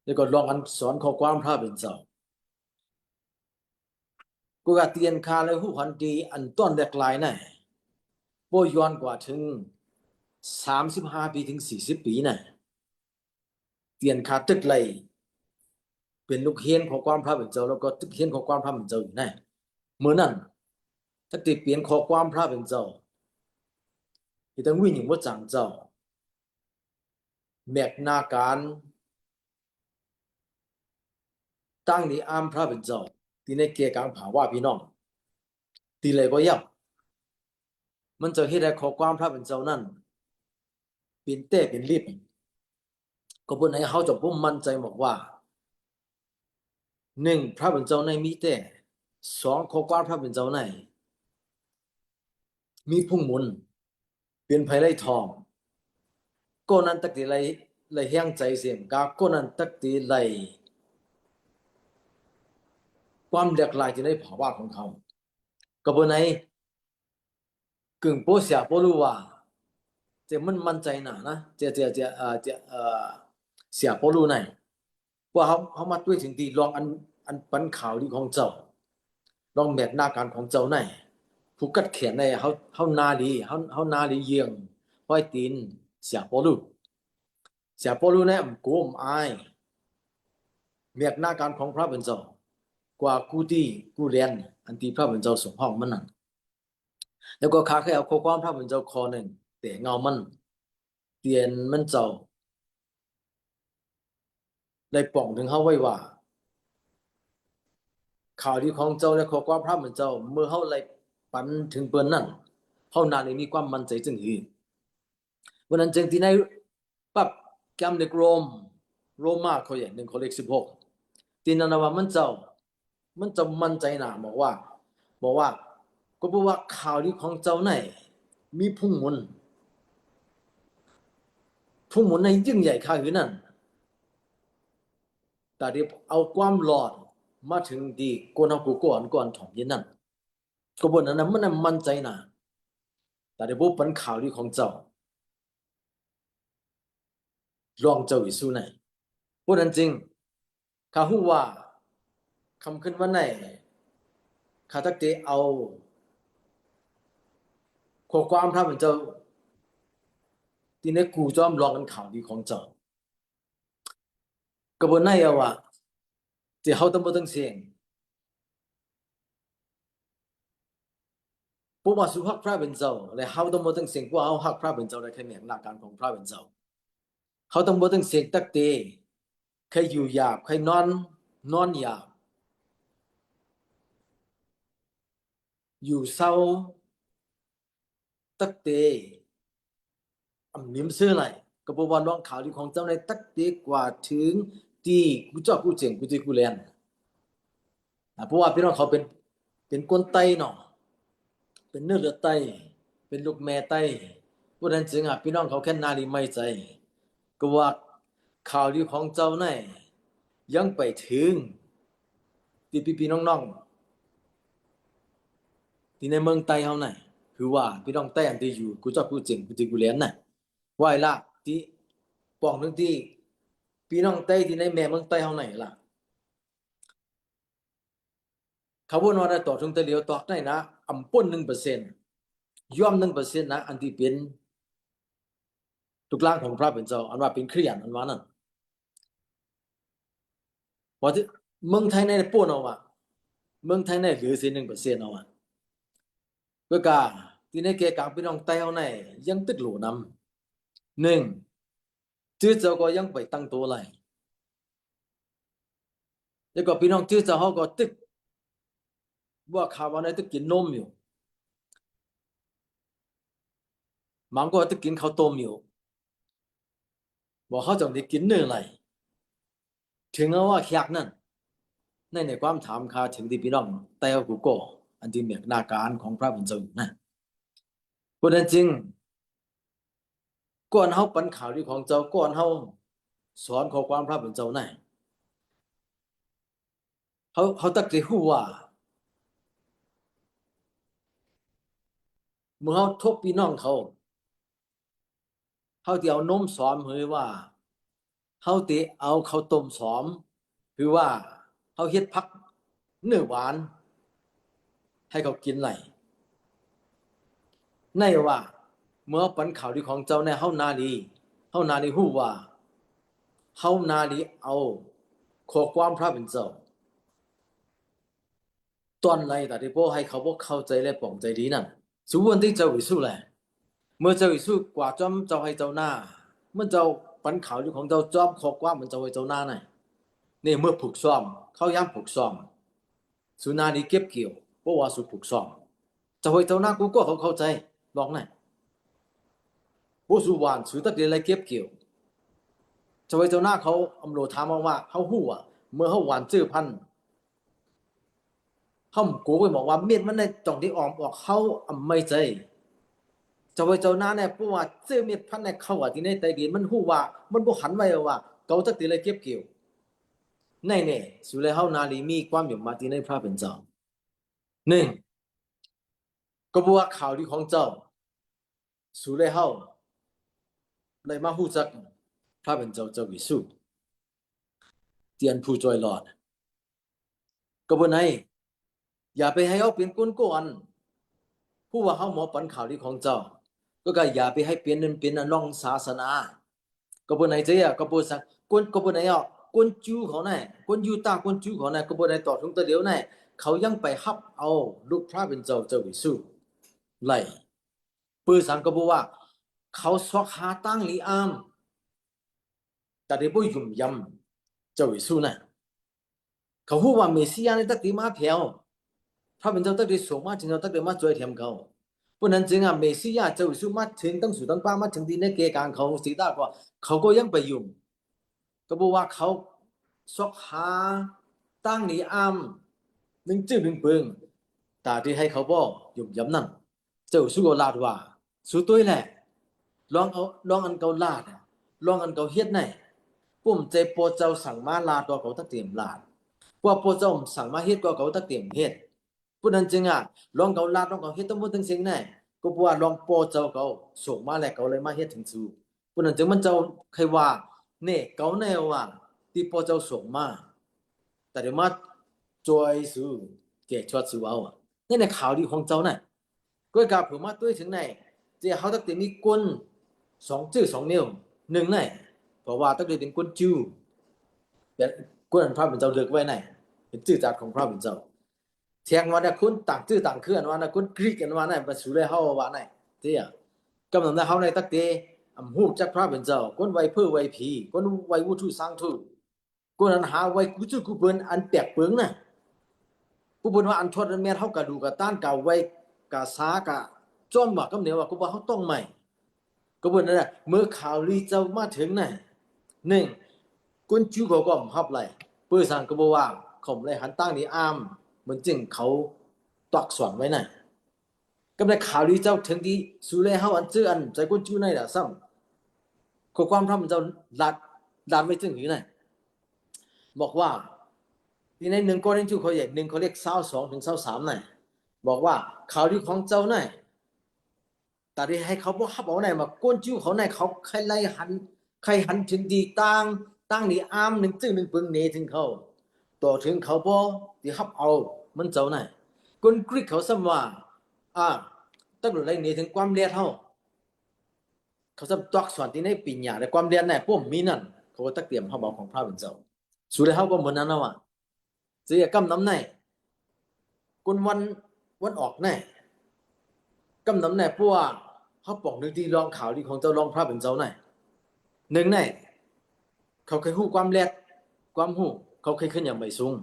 แล้วก็ลองอันสอนข้อความพระเป็นเจ้ากูกะเตียนคาเลยหูหันดีอันต้นแรกลายในโบย้อนกว่าถึง35 ปีถึง40 ปีในเตียนคาตึกเลยเป็นลูกเฮียนของความพระเป็นเจ้าแล้วก็ตึกเฮียนของความพระเป็นเจ้าอยู่ในเมื่อนั้นถ้าติเปลี่ยนข้อความพระเป็นเจ้าที่ต้องวิ่งว่าจังเจ้าแมกนาการตั้งนี้อ้ามพระเป็นเจ้าที่ในเกียกังผาว่าพี่น้องตีเลยบ่ยับมันจะเฮ็ดให้ข้อความพระเป็นเจ้านั้น เป็นเต้เป็นรีบก็บนไหนเขาจะพุ่มมั่นใจบอกว่าหนึ่งพระเป็นเจ้าในมีแต่สองข้อกว้างพระเป็นเจ้าในมีพุ่งหมุนเป็นไผ่ไร่ทองก็นั้นตักตีไล่แห้งใจเสียงกาก็นั้นตักตีไล่ความแหลกหลายที่ในภาวะของเขาก็บนไหนกึ่งโปเสียโปรู้ว่าจะมันมั่นใจหนานะจะเสียโปรู้ไหนว่าเขามาด้วยถึงดีลองอันปันข่าวดีของเจ้าลองแมทหน้าการของเจ้าไหนผู้กัดเขียนในเขานาดีเขานาดีเยียงห้อยตีนเสียโปรู้เนี่ยกูอายแมทหน้าการของพระเป็นเจ้ากว่ากูเรียนอันที่พระเป็นเจ้าสมห้องมันนั่นแล้วก็ข้าแค่เอาข้อความพระเป็นเจ้าคอหนึ่งแต่เงามันเตียนมันเจ้าได้ป่องถึงเขาไว้ว่าข่าวดีของเจ้าและข้อความพระเป็นเจ้าเมื่อเขาไล่ปันถึงเปิ้นนั่นเขานานเลยมีความมั่นใจจึงหือวันนั้นจึงที่ในปั๊บแกมเด็กโรมาเขาอย่างหนึ่งเขาเลข16ที่นั่นว่ามันเจ้ามั่นใจหนาบอกว่าก็บอกว่าข่าวดีของเจ้าไหนมีพุ่งหมุนในยิ่งใหญ่ข้าหือนั่นแต่ที่เอาความหลอดมาถึงดีกวนเอากูก่อนถ่อมยินนั่นก็บนนั้นมันมั่นใจหนาแต่ที่บุปันข่าวดีของเจ้าลองเจ้าอิสูไหนเพราะนั้นจริงข้าหูว่าคำขึ้นว่าไหนข้าตักเตเอาข้อความพระเป็นเจ้าที่ในกูจอมลองกันข่าวดีของเจ้ากระบวนไหนเอาว่าที่เขาต้องบ่ต้องเสียงพวกว่าสุภาพพระเป็นเจ้าและเขาต้องบ่ต้องเสียงพวกเขาฮักพระเป็นเจ้าและแค่แม่หน้าการของพระเป็นเจ้าเขาต้องบ่ต้องเสียงตักเตใครอยู่หยาบใครนอนหยาบอยู่เศร้าตักเตมิมซื้ออะไรก็บอกว่าน้องข่าวดีของเจ้าในตักเตกว่าถึงที่กูเจ้ากูเจ๋งกูเรียนเพราะว่าพี่น้องเขาเป็นคนไต้เนาะเป็นเนื้อเลือดไต้เป็นลูกแม่ไต้เพราะนั้นจึงพี่น้องเขาแค่นาลีไม่ใจก็ว่าข่าวดีของเจ้าในยังไปถึงที่พี่น้องที่ในเมืองไต้เฮาไหนคือว่าพี่น้องไต้อันที่อยู่กูเจ้ากูเจ๋งกูเรียนน่ะว่าล่ะที่ป้องนึงที่พี่น้องไต้ที่ในแม่เมืองไต้เฮาไหนล่ะเขาบอกว่าได้ต่อถึงแต่เดียวต่อได้นะอำป่น 1% ย่อม 1% นะอันที่เป็นทุกล่างของพระเป็นเจ้าอันว่าเป็นคริสเตียนอันว่านั่นพอที่เมืองไทยในป่นเอาว่าเมืองไทยในเหลือสิ 1% เอาว่าก็กาที่ในแก่กลางพี่น้องไต้เฮาไหนยังตึกหลูนำ1ชื่อเจ้าก็ยังไปตั้งตัวไหลแล้วก็พี่น้องชื่อเจ้าเขาก็ตึกว่าข่าวว่าในตึกกินนมอยู่บางก็ตึกกินข้าวต้มอยู่บอกเขาจะได้กินเนื้ออะไรถึงว่าแขกนั่นในความถามคาถึงที่พี่น้องไต้เฮากูก็อันที่เมียหน้าการของพระเป็นเจ้านะเพราะนั้นจริงก่อนเฮาปันข่าวดีของเจ้าก่อนเฮาสอนข้อความพระเป็นเจ้าไหนเขาตักสิฮู้ว่าเมื่อเฮาทบพี่น้องเขาสิเอานมสอมหรือว่าเฮาสิเอาข้าวต้มสอมหรือว่าเฮาเฮ็ดผักเนื้อหวานให้เขากินไหลในว่าเมื่อปันข่าวดีของเจ้าในเฮานาดีฮู้ว่าเฮานาดีเอาข้อความพระเป็นเจ้าตอนไรแต่ที่พ่อให้เขาบ่เข้าใจและป่องใจดีนั่นสุวรรณที่เจ้าวิสุแลเมื่อเจ้าวิสุกว่าจอมเจ้าให้เจ้าหน้าเมื่อเจ้าปันข่าวดีของเจ้าจอมข้อความมันเจ้าให้เจ้าหน้าน่ะนี่เมื่อผูกซ้อมเขาย้ำผูกซ้อมสุนาดีเก็บเกี่ยวเพราะว่าสุผูกซ้อมเจ้าให้เจ้าหน้ากูก็เขาเข้าใจบอกน่ะ บ่สู่หวานสู่ตักเดียวไรเก็บเกี่ยวจะไว้เจ้าหน้าเขาอำโลถามว่าเฮาฮู้ว่าเมื่อเฮาหวานจื้อพันธุ์เฮาโกไปบอกว่าเม็ดมันในจ่องที่ออกเฮาไม่ใจจะไว้เจ้าหน้าเนี่ยเพราะว่าจื้อเม็ดพันธุ์ในเขาว่าที่ในใต้ดินมันฮู้ว่ามันบ่หันไว้ว่าเกาตักเดียวไรเก็บเกี่ยวในเนี่ยสู่เลยเฮานาลีมีความอยู่มาที่ในพระเป็นเจ้า1ก็บ่ว่าข่าวดีของเจ้าสู่เลยเฮาเลยมาฮู้จักพระเป็นเจ้าเยซูเตียนผู้ช่วยรอดก็บ่ไหนอย่าไปให้เฮาเป็นก้นก่อนผู้ว่าเฮาหมอปันข่าวดีของเจ้าก็อย่าไปให้เป็นน้องศาสนาก็บ่ไหนเจ้าก็บ่สักก้นก็บ่ไหนอ่ะก้นจูเขาไหนก้นยูตาก้นจูเขาไหนก็บ่ไหนต่อถึงตะเดียวไหนเขายังไปฮับเอาลูกพระเป็นเจ้าเยซูไล่ปือสังก็บ่ว่าเขาสวกหาตั้งลีอามแต่ได้บ่ยุ่มยำเจ้าเยซูน่ะเขาฮู้ว่าเมสสิยาในตักติมาเพียวพระเป็นเจ้าตักติส่งมาถึงเราตักติมาช่วยเทียมเขาเพราะนั้นจึงเมสสิยาเจ้าเยซูมาถึงตั้งสู่ตั้งป้ามาถึงที่ในเกกางเขาสิตากว่าเขาก็ยังไปยุ่มก็บอกว่าเขาสวกหาตั้งลีอามหนึ่งจื้อหนึ่งเปิงแต่ที่ให้เขาบ่ยุ่มยำนั่นเจ้าเยซูก็ลาดว่าสู่ตัวแหละลองอันเกาลาดลองอันเกาเฮ็ดไหนปุ่มใจโปเจ้าสั่งมาลาตัวเขาตักเตรียมลาดว่าโปเจ้าสั่งมาเฮ็ดก็เขาตักเตรียมเฮ็ดผู้นั้นจึงลองเกาลาดลองเกาเฮ็ดต้องบ่ถึงสิ่งไหนก็ว่าลองโปเจ้าเขาส่งมาแล้วเขาเลยมาเฮ็ดถึงสู่ผู้นั้นจึงมันเจ้าใครว่าเนี่ยเขาแนวว่าที่โปเจ้าส่งมาแต่เดี๋ยวมาจอยสู่แก่ชวดสู่เอานี่ในข่าวดีของเจ้าน่ะก็กลับผมมาด้วยถึงไหนจะเขาตักเตรียมมีก้น2จื้อ2นิ้ว1ไหนเพราะว่าตักเตรียมเป็นก้นจูแต่ก้นพระเป็นเจ้าเลือกไว้ไหนเป็นจื้อจัดของพระเป็นเจ้าเทียงว่าเนี่ยคุณต่างจื้อต่างเคลื่อนว่านะคุณกรีกกันว่าไหนมาสู่เลยเฮาว่าไหนเตี้ยกำลังได้เฮาในตักเตอำฮู้จักพระเป็นเจ้าคนไว้เพื่อไว้ผีคนไว้วุฒิสังทุคนนั้นหาไว้กุจุกุเปิ้นอันแปลกเปิงน่ะกูเปิ้นว่าอันทอดอันแม่นเฮากะดูกะต้านกะไว้กะสากะจ้อมว่ากำเหนียวว่ากูว่าเฮาต้องใหม่ก็เปิ้นนั่นน่ะเมื่อข่าวลีเจ้ามาถึงน่ะ1คนจูเขาก็ฮับไหลเปิ้นสั่งก็บ่ว่าเขาเลยหันตั้งนี่อามเหมือนจึงเขาตักสอนไว้น่ะก็ได้ข่าวลีเจ้าถึงที่สู่เลยเฮาอันจื้ออันใจคนจูในล่ะซ้ำข้อความพระมันเจ้าลาดไว้ถึงอยู่น่ะบอกว่าที่ใน1โครินธ์เขาใหญ่1เขาเรียก22ถึง23น่ะบอกว่าข่าวดีของเจ้าน่ะแต่ที่ให้เขาบ่ฮับเอาไหนมาก้นจิ้วเขาไหนเขาใครหันถึงดีตั้งนี่อาม1จื้อ1เปิงเนถึงเขาต่อถึงเขาบ่ที่ฮับเอามันเจ้าน่ะคนกรีกเขาซ้ำว่าตั้งไรเนถึงความเรียนเฮาเขาซ้ำตักสอนที่ในปัญญาในความเรียนน่ะพวกมีนั่นเขาตักเตรียมเฮาบอกของพระเป็นเจ้าสุดท้ายเฮาก็เหมือนนั้นน่ะว่าสิกำนำไหนคนวันออกไหนกำนำไหนเพราะว่าเฮาปอกนึงที่รองข่าวดีของเจ้ารองพระเป็นเจ้าไหน1ไหนเขาเคยฮู้ความแลดความฮู้เขาเคยขึ้นอย่างไม่สูง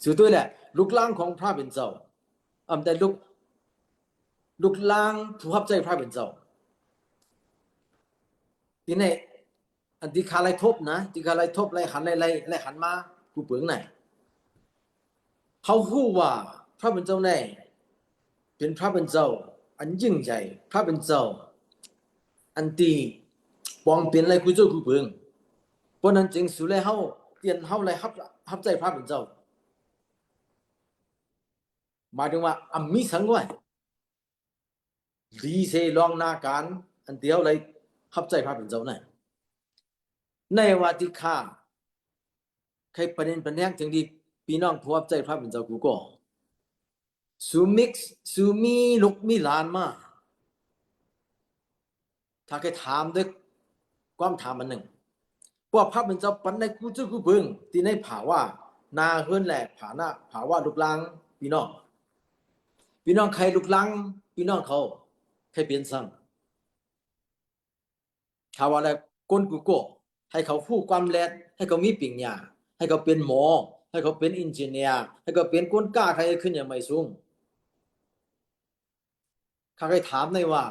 สุดท้ายแหละลูกหลานของพระเป็นเจ้าแต่ลูกหลานผู้รับใจพระเป็นเจ้าทีนี้อันที่คาไลทบนะที่คาไลทบไล่หันมากูเปิงไหนเขาฮู้ว่าพระเป็นเจ้าไหนเป็นพระเป็นเจ้าอันยิ่งใหญ่พระเป็นเจ้าอันที่ปองเป็นอะไรกูเจ้ากูเปิงเพราะนั้นจึงสู่เลยเฮาเตียนเฮาเลยรับใจพระเป็นเจ้าหมายถึงว่ามีสังไว้ดีเสลองนาการอันเดียวเลยรับใจพระเป็นเจ้าน่ะในว่าที่ข้าใครประเด็นปัญหาถึงดีพี่น้องผู้รับใจพระเป็นเจ้ากูก็สูมีลูกมีหลานมาถ้าใครถามด้วยความถามอันหนึ่งว่าพระเป็นเจ้าปันในกูเจ้ากูเบิ่งที่ในผาว่านาเฮือนแหละผาว่าลูกหลานพี่น้องใครลูกหลานพี่น้องเขาใครเปลี่ยนสั่งถ้าว่าแล้วคนกูก็ให้เขาพูดความแลดให้เขามีปริญญาให้เขาเป็นหมอให้เขาเป็นอินจิเนียร์ให้เขาเป็นคนกล้าใครขึ้นอย่างไม่สูงข้าเคยถามในว่า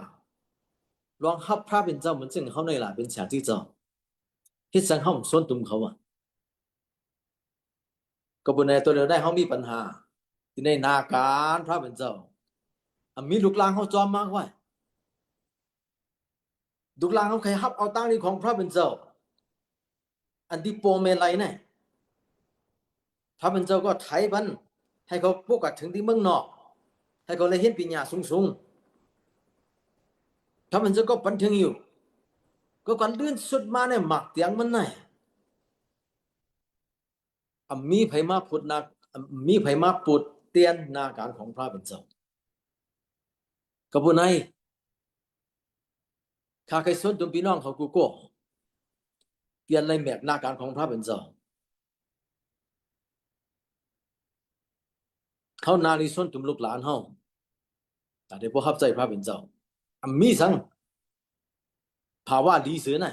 ลองฮับพระเป็นเจ้าเหมือนซึ่งเขาในหลาเป็นฉากที่เจ้าเฮ็ดสังเฮาส่วนตุ่มเขาอ่ะก็บ่ในตัวเดียวได้เฮามีปัญหาที่ในนาการพระเป็นเจ้ามีลูกหลานเฮาจอมมากไว้ลูกหลานเฮาใครฮับเอาตั้งนี้ของพระเป็นเจ้าอันที่โปเมลัยเนี่ยพระเป็นเจ้าก็ไถบันให้เขาพวกกัดถึงที่เมืองนอกให้เขาเลยเห็นปัญญาสูงๆพระเป็นเจ้าก็บันทึงอยู่ก็กันเลื่อนสุดมาเนี่ยหมักเตียงมันไหนมีไผมาพูดนามีไผมาปุดเตียนนาการของพระเป็นเจ้าก็บ่ในข้าเคยสอนตุ่มพี่น้องเขากูก็เตียนเลยแมกนาการของพระเป็นเจ้าเขานาลิสอนตุ่มลูกหลานเฮาแต่เดี๋ยวพอฮับใจพระเป็นเจ้ามีสังภาวะดีเสือไหน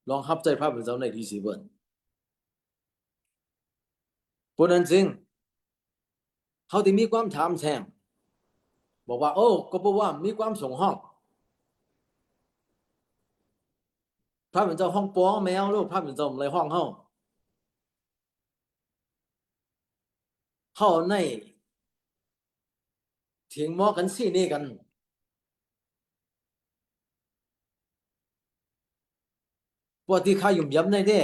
ลองฮับใจพระเป็นเจ้าในดีสิเบิ่นเพราะนั้นจึงเขาที่มีความถามแทงบอกว่าโอ้ก็บอกว่ามีความส่งห้องพระเป็นเจ้าห้องป้อแมวลูกพระเป็นเจ้าในห้องเฮาในเถียงหมอกันซี่นี่กันปกติข้ายุ่มย้ำในเด้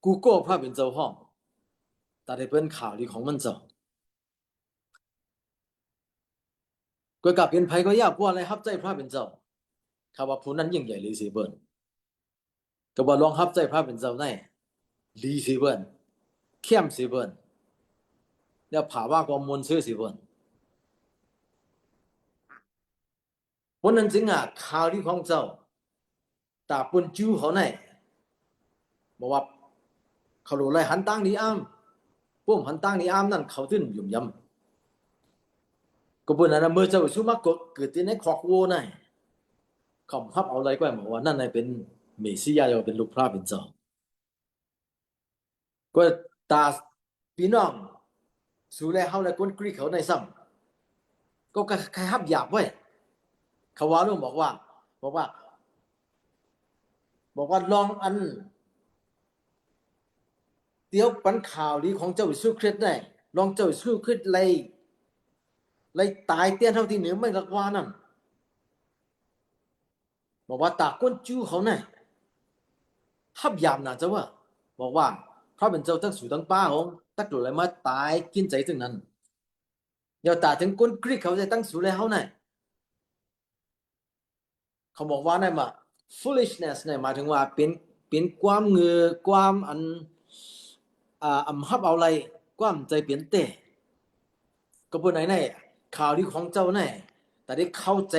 กูโก้พระเป็นเจ้าห้องแต่ได้เป็นข่าวดีของมันเจ้าก็กลับเป็นไผก็ยากกว่าอะไรฮับใจพระเป็นเจ้าข้าว่าผู้นั้นยิ่งใหญ่ลีสิเบิ่นก็บ่ลองฮับใจพระเป็นเจ้าในลีสิเบิ่นเข้มสิเบิ่นแล้วผาว่าก็มนต์ซื่อสิเบิ่นเพราะนั้นจึงข่าวดีของเจ้าตาปุ่นจูเขาในบอกว่าเขารู้ไรหันตั้งนี้อ้ำปุ้มหันตั้งนี้อ้ำนั่นเขาตื้นยุ่มยำก็ปุ่นนั้นเมื่อเจ้าชูมักเกิดที่ในครอกโวในเขาพับเอาอะไรก็บอกว่านั่นในเป็นเมสสิยาจะเป็นลูกพระเป็นเจ้าก็ตาพี่น้องสู่แลเฮาในคนกรีกเขาในซ้ำก็ใครฮับหยาบไว้เขาว่าลุงบอกว่าลองอันเดี๋ยวปันข่าวดีของเจ้าอิสุคริสต์ได้ลองเจ้าอิสุคริสต์เลยตายเตี้ยนเท่าที่เหนือไม่รักว่านั่นบอกว่าตาก้นจู้เขาเนี่ยฮับยามนะเจ้าว่าบอกว่าพระเป็นเจ้าทั้งสู่ทั้งป้าของตักหลุดอะไรมาตายกินใจถึงนั้นเดี๋ยวตาถึงก้นกรีกเขาจะตั้งสู่แล้วเนี่ยเขาบอกว่าเนี่ยมา foolishness เนี่ยหมายถึงว่าเป็นความเงือความอันฮับเอาอะไรความใจเปลี่ยนเตะก็พูดไหนข่าวดีของเจ้าเนี่ยแต่ได้เข้าใจ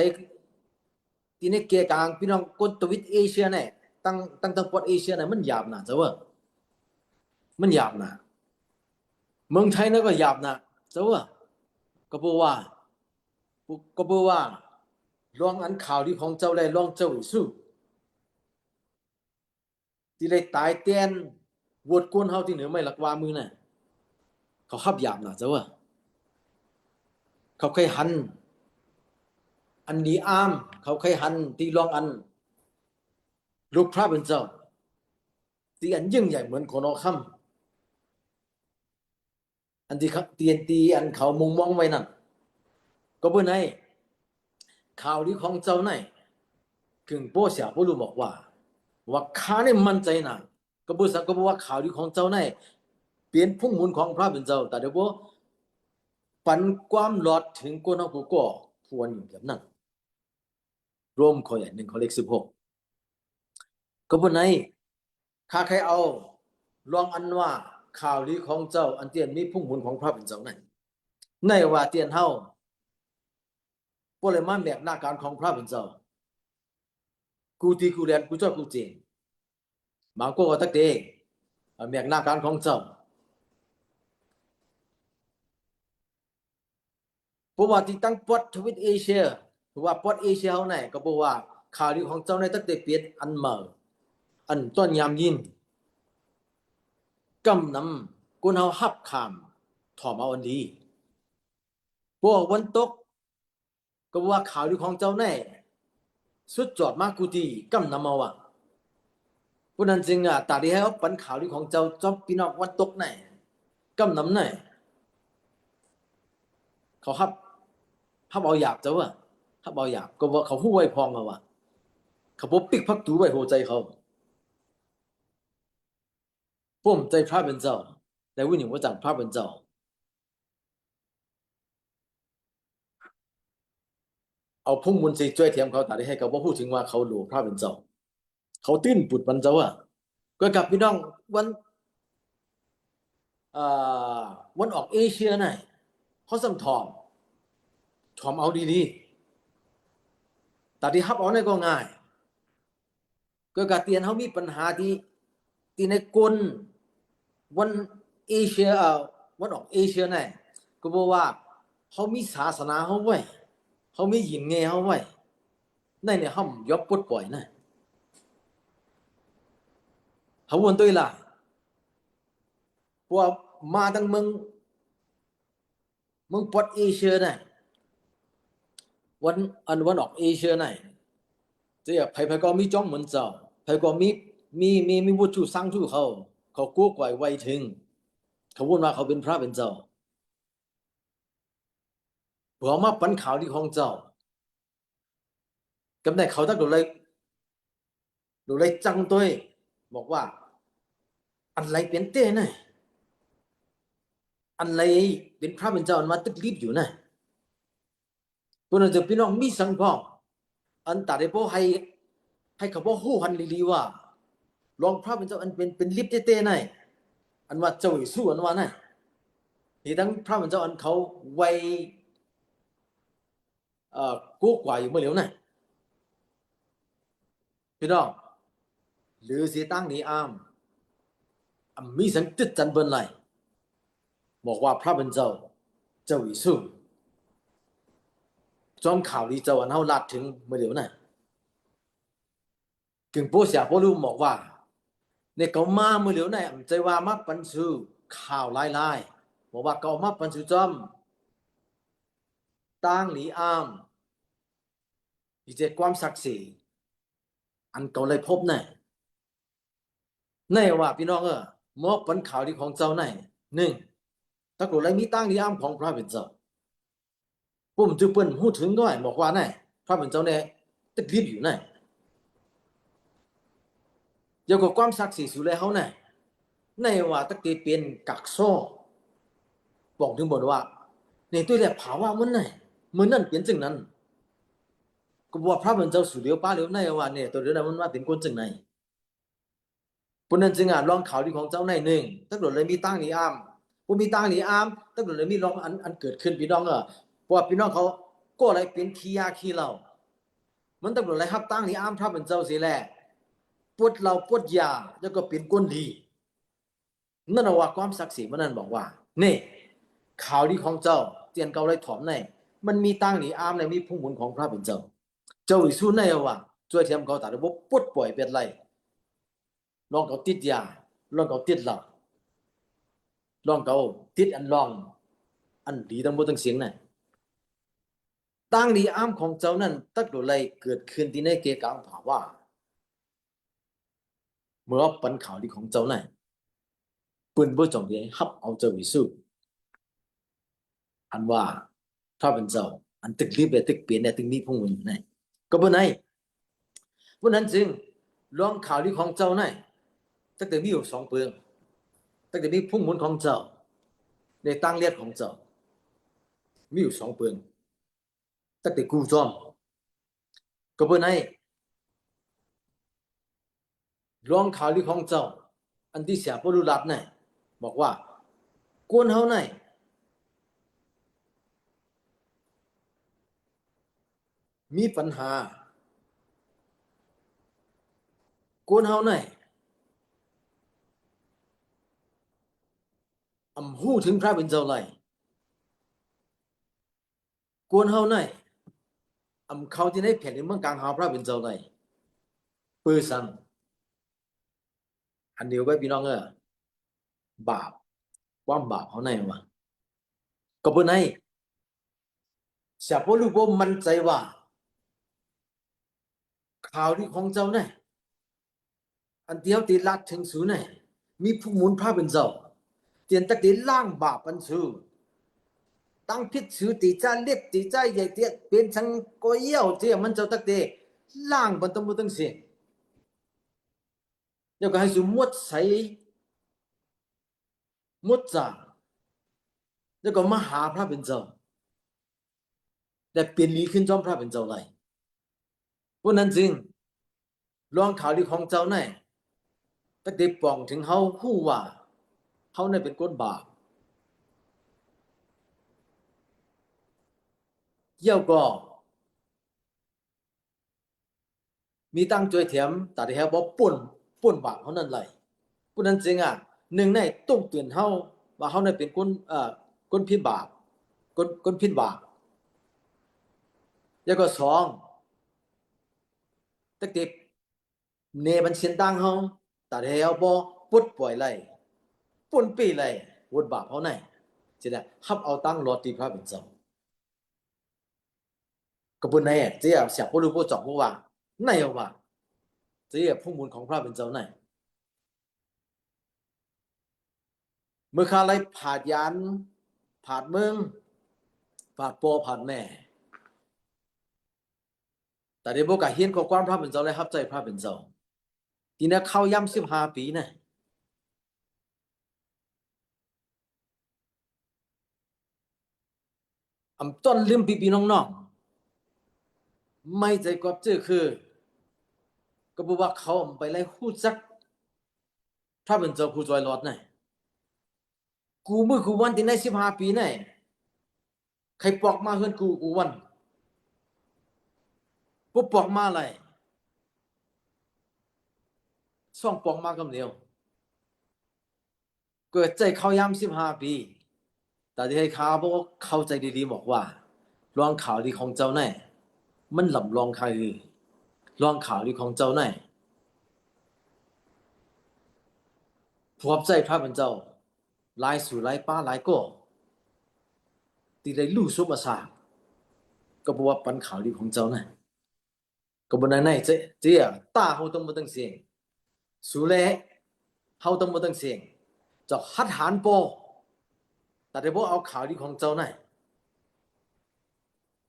ที่ในเกียร์กลางพี่น้องคนทวิตเอเชียเนี่ยตั้งปอดเอเชียเนี่ยมันหยาบนะเจ้าว่ามันหยาบนะเมืองไทยนั่นก็หยาบนะเจ้าว่าก็บอกว่าลองอันข่าวดีของเจ้าได้ลองเจ้าสู้ที่ได้ตายเตียนวดกวนเฮาที่เหนือไม่หลักวามือน่ะเขาขับหยาบนะเจ้าว่าเขาเคยหันอันนี้อ้ามเขาเคยหันตีลองอันลูกพระเป็นเจ้าที่อันยิ่งใหญ่เหมือนคนเอาคำอันที่ตีอันเขามุงมองไว้นั่นก็เพื่อในข่าวดีของเจ้าในกึ่งโป้เสียผู้รู้บอกว่าข้าเนี่ยมั่นใจนะก็บอกว่าข่าวดีของเจ้าในเปลี่ยนพุ่งหมุนของพระเป็นเจ้าแต่เดี๋ยวปันความหลอดถึงกวนเอากูก็ทวนอยู่แบบนั้นรวมข้ออย่าง1 ข้อเลข 16ก็บนไหนข้าใครเอาลองอันว่าข่าวดีของเจ้าอันเตียนมีพุ่งหมุนของพระเป็นเจ้านั่นในว่าเตียนเฮาบ่เลยมาแบกหน้าการของพระเป็นเจ้ากูตีกูเรียนกูชอบกูจริงบางก็ตักเดแบกหน้าการของเจ้าเพราะว่าที่ตั้งปอดทวิตเอเชียเพราะว่าปอดเอเชียเฮาไหนก็บอกว่าข่าวดีของเจ้าในตักเดเปลี่ยนอันเมาอันต้นยามยินกำนำกุนเฮาฮับคำถอมเอาอันดี พวกวันตกก็ว่าข่าวดีของเจ้าแน่สุดจอดมากกูดีกำนำเอาอ่ะเพราะนั้นจริงอ่ะตาดีให้เอาปันข่าวดีของเจ้าจอมพี่น้องวันตกแน่กำนำแน่เขาฮับเอาหยาบเจ้าอ่ะฮับเอาหยาบก็ว่าเขาหู้ไว้พองมาว่ะเขาบอกปิกพักตูไว้หัวใจเขาผมใจพระเป็นเจ้าแต่วิญญาณว่าจังพระเป็นเจ้าเอาพุ่งมุนสิช่วยเทียมเขาตาดีให้เขาบอกพูดถึงว่าเขาหลวงพระเป็นเจ้าเขาตื้นปุดมันเจ้าอ่ะก็กับพี่น้องวันอ่าวันออกเอเชียน่ะเขาสั่งถอมเอาดีๆแต่ที่ฮับเอาเนี่ยก็ง่ายก็กะเตียนเขามีปัญหาที่ในกลวันเอเชียวันออกเอเชียน่ะก็บอกว่าเขามีศาสนาเขาไว้เขามีหยินเงเขาไว้ในเนี่ยห้ามยบปลดปล่อยนะเขาวนตัวละพวกมาตั้งมึงปลดเอเชียน่ะวันออกเอเชียน่ะ这也排排个咪装门走，排个มีวัตถุสร้างชูเขากู้กว่าไวถึงเขาพูดว่าเขาเป็นพระเป็นเจ้าเผื่อมาปันข่าวที่ของเจ้ากำแต่เขาตั้งดูเลยจังตัวบอกว่าอะไรเป็นเต้น่ะอะไรเป็นพระเป็นเจ้ามาตึกรีบอยู่น่ะพวกนั้นจะพี่น้องมีสังพองอันตัดได้พวกให้เขาบอกหู้หันลีว่าลองพระเป็นเจ้าอันเป็นลิบเต้น่ะอันว่าเจ้าอยู่สู้อันว่าน่ะที่ทั้งพระเป็นเจ้าอันเขาไวกู้กว่าอยู่เมื่อเหลียวน่ะพี่น้องหรือสีตั้งนี้มีสังติดจันเบินไหลบอกว่าพระเป็นเจ้าอยู่สู้จอมข่าวดีเจ้าอันเขาลัดถึงเมื่อเหลียวน่ะกึ่งโป้เสียโป้รู้บอกว่าเนี่ยเขามาเมื่อเหลียวน่ะใจว่ามาปันสูข่าวลายบอกว่าเขามาปันสูจอมตั้งหลีที่เจ็ดความศักดิ์สิทธิ์อันเขาเลยพบน่ะในว่าพี่น้องมอบปันข่าวดีของเจ้าไหนหนึ่งถ้าเกิดอะไรมีตั้งหลีของพระเป็นเจ้าผมจะเปิ้นพูดถึงด้วยบอกว่าไหนพระเป็นเจ้าเนี่ยตึกรีบอยู่ไหนเกี่ยวกับความศักดิ์สิทธิ์สุดแล้วเนี่ยในว่าตะเกียเป็นกักโซ่บอกถึงบทว่าในตัวเนี่ยผาว่ามันไหนมันนั่นเป็นจึงนั้นก็บอกพระเป็นเจ้าสุดเดียวป้าเดียวในว่าเนี่ยตัวเดียวนั้นมันว่าเป็นคนจึงไหนปุ่นนั้นจึงลองข่าวดีของเจ้าในหนึ่งถ้าเกิดเลยมีตั้งหลีผมมีตั้งหลีถ้าเกิดเลยมีลองอันเกิดขึ้นพี่น้องเพราะว่าพี่น้องเขาก็อะไรเป็นขี้ยาขี้เรามันถ้าเกิดอะไรครับตั้งหลีพระเป็นเจ้าเสียแหละปวดเราปวดยาแล้วก็เป็นก้นดีนั่นว่าความศักดิ์สิทธิ์มันนั่นบอกว่านี่ข่าวดีของเจ้าเตียนเกาเลยถอมในมันมีตั้งหลีในมีพุ่งหมุนของพระเป็นเจ้าอยู่สู้ในว่าช่วยเทียมเขาแต่ระบบปวดป่วยเป็นไรลองเขาติดยาลองเขาติดเหล้าลองเขาติดอันดีทั้งหมดทั้งเสียงนั่นตั้งหลีของเจ้านั้นตักโดยเกิดขึ้นที่ในเกกางผาว่าเมื่อปันข่าวดีของเจ้านั่นปืนบ่จงเดียฮับเอาเจ้าวิสุอันว่าพระเป็นเจ้าอันตึกรีบเลยตึกเปลี่ยนเนี่ยตึกมีพุ่งอยู่ไหนก็บ่ไหนเพราะนั้นจึงลองข่าวดีของเจ้านั่นตั้งแต่มีอยู่2เปลืองตั้งแต่มีพุ่งหมุนของเจ้าในตั้งเลียดของเจ้ามีอยู่2เปลืองตั้งแต่กูจอมก็บ่ไหนลองข่าวดีของเจ้าอันที่เสียบ่รู้รับนั่นบอกว่ากวนเฮานั่นมีปัญหากวนเฮานั่นหู้ถึงพระเป็นเจ้าไรกวนเฮานั่นเขาที่ในแผ่นดินเมืองกลางหาพระเป็นเจ้าไรปื้อซ้ำอันเดียวไว้พี่น้องบาปความบาปเขาไหนวะก็เพื่อไหน เสียพอลูกบ่มั่นใจว่าข่าวที่ของเจ้าเนี่ยอันเดียวตีลัดถึงสูเนี่ยมีผู้หมุนพระเป็นเจ้าเตียนตักตีล่างบาปอันสูตั้งพิษสูตีจ้าเล็บตีใจใหญ่เตี้ยเป็นทั้งก้อยเยี่ยวเตี้ยมันเจ้าตักตีล่างบนต้องมือตั้งเสียเดี๋ยวก็ให้สูมดใส่มดจ่าแล้วก็มาหาพระเป็นเจ้าแต่เปลี่ยนลีขึ้นจอมพระเป็นเจ้าไรเพราะนั้นจริงลองข่าวดีของเจ้าเนี่ยตักตีป่องถึงเขาฮู้ว่าเขาเนี่ยเป็นคนบาปเยี่ยวก็มีตั้งจอยเถียมแต่ที่เขาบอกป่นบาปเขานั่นไรเพราะนั้นจริงหนึ่งในต้องเตือนเขาว่าเขาเนี่ยเป็นคนพิบาปคนพิบาปแล้วก็สองตักตีเนบันเชียนตั้งเขาแต่ที่เขาบอกปุดปล่อยไรป่นปีไรวดบาปเขาไหนจะได้ฮับเอาตั้งรอตีพระเป็นเจ้าก็ปุ่นไหนเจ้าเสียพวกรู้พวกจอกพวกว่าไหนเอาว่าเจ้าผู้มูลของพระเป็นเจ้าไหนเมื่อข้าไล่ผาดยันผาดเมืองผาดปอผาดแม่แต่เดี๋ยวบอกกับเฮียนข้อความพระเป็นเจ้าเลยฮับใจพระเป็นเจ้าทีนี้เข้าย่ำ15 ปีนะต้นลืมปีน้องๆไม่ใจกอบเจอคือก็บอกว่าเขาไปไล่คู่จักพระเป็นเจ้าผู้จอยรอดนะกูมือกูวันที่ใน15 ปีนะใครปอกมาเฮือนกูวันปุ๊บปอกมาอะไรส่องปอกมาคำเดียวเกิดใจเขาย่ำ15 ปีแต่ที่ให้ข้าบอกเข้าใจดีๆบอกว่าลองข่าวดีของเจ้าแน่มันหล่ำลองใครลองข่าวดีของเจ้าแน่พวบใจพระเป็นเจ้าลายสู่ลายป้าลายก็ตีได้ลู่ซุปมาสาก็บอกว่าปันข่าวดีของเจ้าแน่ก็บนนั้นเจ้าตาเขาต้องมาตั้งเสียงสู่แลเขาต้องมาตั้งเสียงจะฮัดหานโปแต่ได้บอกเอาข่าวดีของเจ้าแน่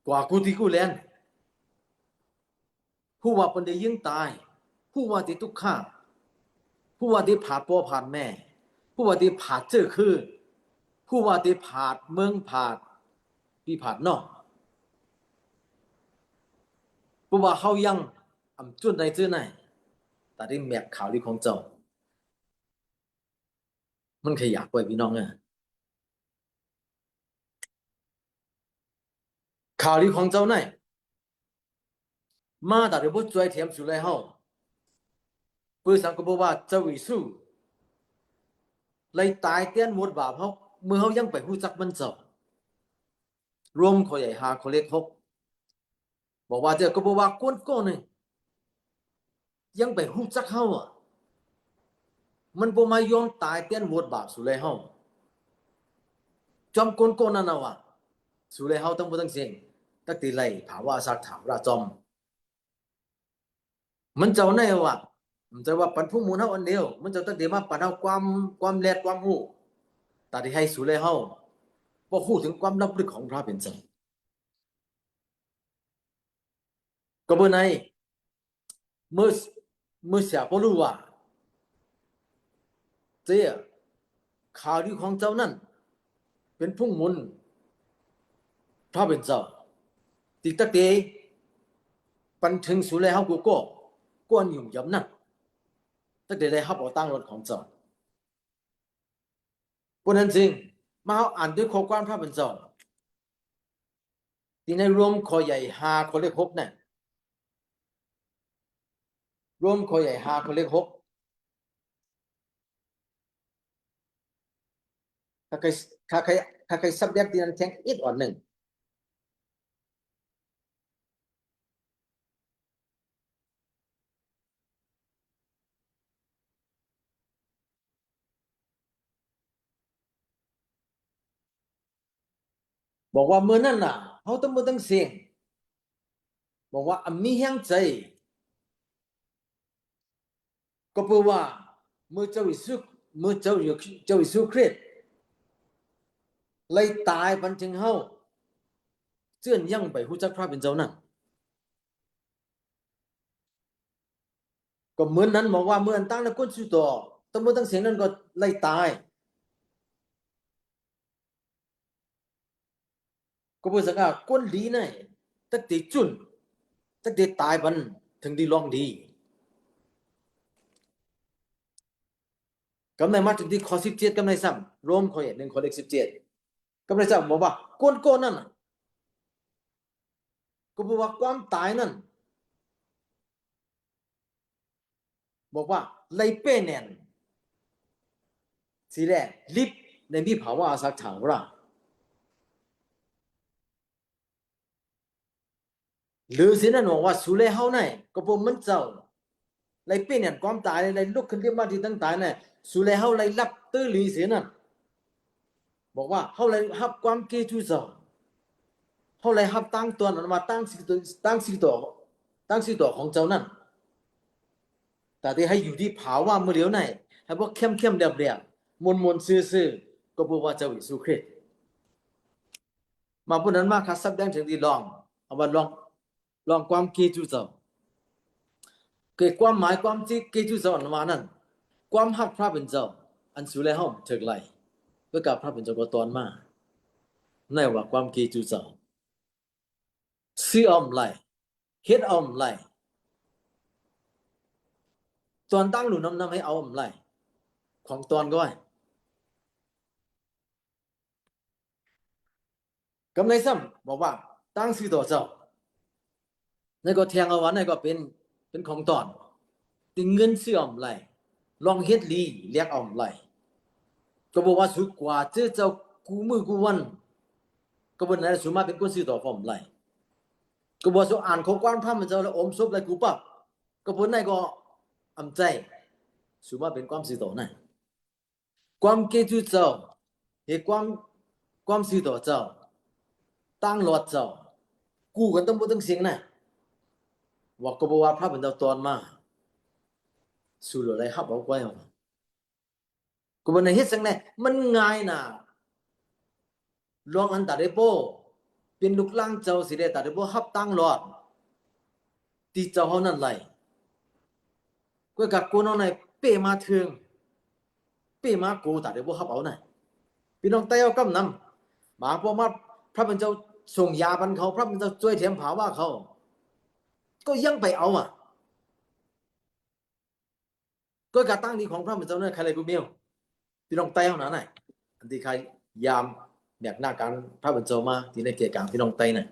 กว่ากูที่กูเล่นผู้ว่าปันได้ยิงตายผู้ว่าที่ทุกข้าผู้ว่าที่ผ่าพ่อผ่านแม่ผู้ว่าที่ผ่าเจอคือผู้ว่าที่ผ่าเมืองผ่าพี่ผ่านอกผู้ว่าเขายังจุดในเจ้าไหนแต่ได้แมกข่าวดีของเจ้ามันขยักไปพี่น้องเนี่ยข่าวดีของเจ้าไหนมาแต่ได้บ่ช่วยเทียมสุไลเฮาเพื่อสังก็บอกว่าเจ้าวิสุเลยตายเตี้ยนหมดบาปเขาเมื่อเขายังไปรู้จักมันเจ้ารวมขอใหญ่หาขอเล็ก6บอกว่าเจ้าก็บอกว่าก้นก้อนหนึ่งยังไปรู้จักเขามันบ่มายอมตายเตี้ยนหมดบาปสุไลเฮาจอมก้นก้อนนั่นน่ะสุไลเฮาต้องบ่ต้องเสียงตักตีไล่ถามว่าสักถามราจอมมันเจ้าไหนมันจะว่าปันผู้มูลเฮาอันเดียวมันจะต้องเดี๋ยวมาปันเฮาความแลดความรู้แต่ที่ให้สุไลเฮาบ่ฮู้ถึงความลับลึกของพระเป็นเจ้าก็บ่ในเมื่อเสียบ่รู้ว่าเจ้าข่าวดีของเจ้านั้นเป็นผู้มูลพระเป็นเจ้าติตักเตปันถึงสุไลเฮากูก็กวนยุ่งยำนั่นตั้งแต่ได้รับเอาตั้งรถของเจ้าเพราะนั้นจริงมาเอาอ่านด้วยข้อความพระเป็นเจ้าที่ในรวมข้อใหญ่5ข้อเล็ก6นั่นรวมข้อใหญ่5ข้อเล็ก6ถ้าใครถ้าใครถ้าใคร subject ที่นั้นแทงอีกอ่อนหนึ่งบอกว่าเมื่อนั้นน่ะ เขาต้องบ่ต้องเสียงบอกว่ามีแห่งใจก็เพราะว่าเมื่อเจ้าอิสุคริสต์เลยตายพันถึงเฮาเจื้อนยังไปฮู้จักพระเป็นเจ้านั่นก็เหมือนนั้นบอกว่าเมื่ออันตั้งแล้วก้นสู่ต่อต้องบ่ต้องเสียงนั้นก็เลยตายก็บ่สักก้นดีไหนตักติจุนตักติตายพันถึงดีลองดีกำในมาถึงที่ข้อ17กำในซ้ำโรมข้อ1ข้อเลข17กำในซ้ำบอกว่าก้นโกนั่นก็บอกว่าความตายนั่นบอกว่าไลเป้แนนสิแลลิบในมีภาวะสักถางว่าหรือสินั่นบอกว่าสุเลเฮาไหนก็บ่มันเจ้าไลเป้แนนความตายไลลุกขึ้นที่มาที่ตั้งตายน่ะสุเลเฮาไลรับตื้อหลีเสียนั่นบอกว่าเฮาไลรับความเกจูเจ้าเฮาไลรับตั้งตัวนั้นมาตั้งสิตัวของเจ้านั่นแต่ที่ให้อยู่ที่ภาวะมื้อเดียวไหนให้บ่เข้มๆเรียบๆมนๆซื่อๆก็บ่ว่าเจ้าเยซูคริสต์มาผู้นั้นมาคัดแสดงถึงที่ลองเอาว่าลองความเกจูเจ้าเกิดความหมายความที่เกจูเจ้าอันว่านั้นความฮักพระเป็นเจ้าอันสุเลเฮาถึกไหลเพื่อกับพระเป็นเจ้าก็ตอนมาในว่าความเกจูเจ้าซื้ออมไหลเฮ็ดอมไหลตอนตั้งหลุนำให้เอาอมไหลของตอนก็ไว้กำในซ้ำบอกว่าตั้งซื้อต่อเจ้าในก็แทงเอาวันในก็เป็นของตอนติเงินซื้ออมไหลลองเฮ็ดลีเรียกอมไหลก็บอกว่าสุดกว่าเจ้ากูมือกูวันก็บ่ได้สุมาเป็นคนซื้อต่ออมไหลก็บอกสุอ่านข้อความพระมันเจ้าแล้วอมศพแล้วกูปั๊บก็บ่ได้ก็อำใจสุมาเป็นความซื้อต่อนั่นความเกจุเจ้าเฮ็ดความซื้อต่อเจ้าตั้งหลอดเจ้ากูก็ต้องบ่ต้องเสียงนะว่าก็บอกว่าพระเป็นเจ้าตอนมาสู่อะไรฮับเอาไว้เอาก็บ่ได้เฮ็ดจังได๋มันง่ายน่ะลองอันตาได้โปเป็นลูกหลานเจ้าสิได้ตาได้บ่ฮับตั้งหลอดที่เจ้าเฮานั้นไหลก็กับกูน้องในเป้มาถึงเป้มากูตาได้บ่ฮับเอาน่ะพี่น้องไต้เอากำนำมาพอมาพระเป็นเจ้าส่งยาพันเขาพระเป็นเจ้าช่วยเถียมผาว่าเขาก็ยังไปเอาก็การตั้งนี้ของพระเป็นเจ้าเนี่ยใครเลยกูเมียวพี่น้องไต้เฮานั้นน่ะอันที่ใครยามอยากหน้าการพระเป็นเจ้ามาที่ในเกียรติกลางพี่น้องไต้น่ะ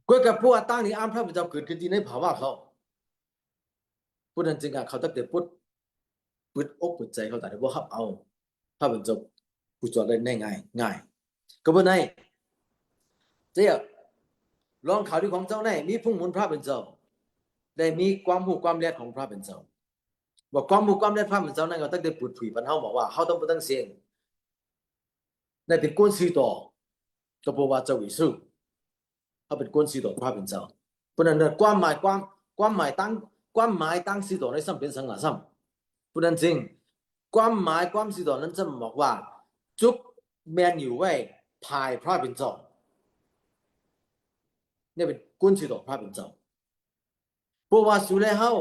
ก็กับพวกตั้งนี้อ้ามพระเป็นเจ้าเกิดขึ้นที่ในภาวะเขาผู้นั้นจึงเขาตั้งแต่พุทธเปิดอกเปิดใจเขาแต่ว่าฮับเอาพระเป็นเจ้าผู้จอดได้ง่ายก็บ่ได้เจ้าลองข่าวที่ของเจ้าแน่มีพุ่งมุนพระเป็นเจ้าได้มีความหูความเลียดของพระเป็นเจ้าบอกความหูความเลียดพระเป็นเจ้านั่นก็ตั้งแต่ปุดผุยปันเฮาบอกว่าเฮาต้องบ่ตั้งเสียงได้เป็นก้นซื้อต่อก็เพราะว่าเจ้าเยซูเฮาเป็นก้นซื้อต่อพระเป็นเจ้าเพราะนั้นความหมายตั้งซื้อต่อในซ้ำเป็นสังหาซ้ำเพราะนั้นจริงความหมายความซื้อต่อนั้นจะบอกว่าจุกแมนอยู่ไว้ภายพระเป็นเจ้าเนี่ยเป็นก้นซื้อต่อพระเป็นเจ้าเพราะว่าสุเลเฮา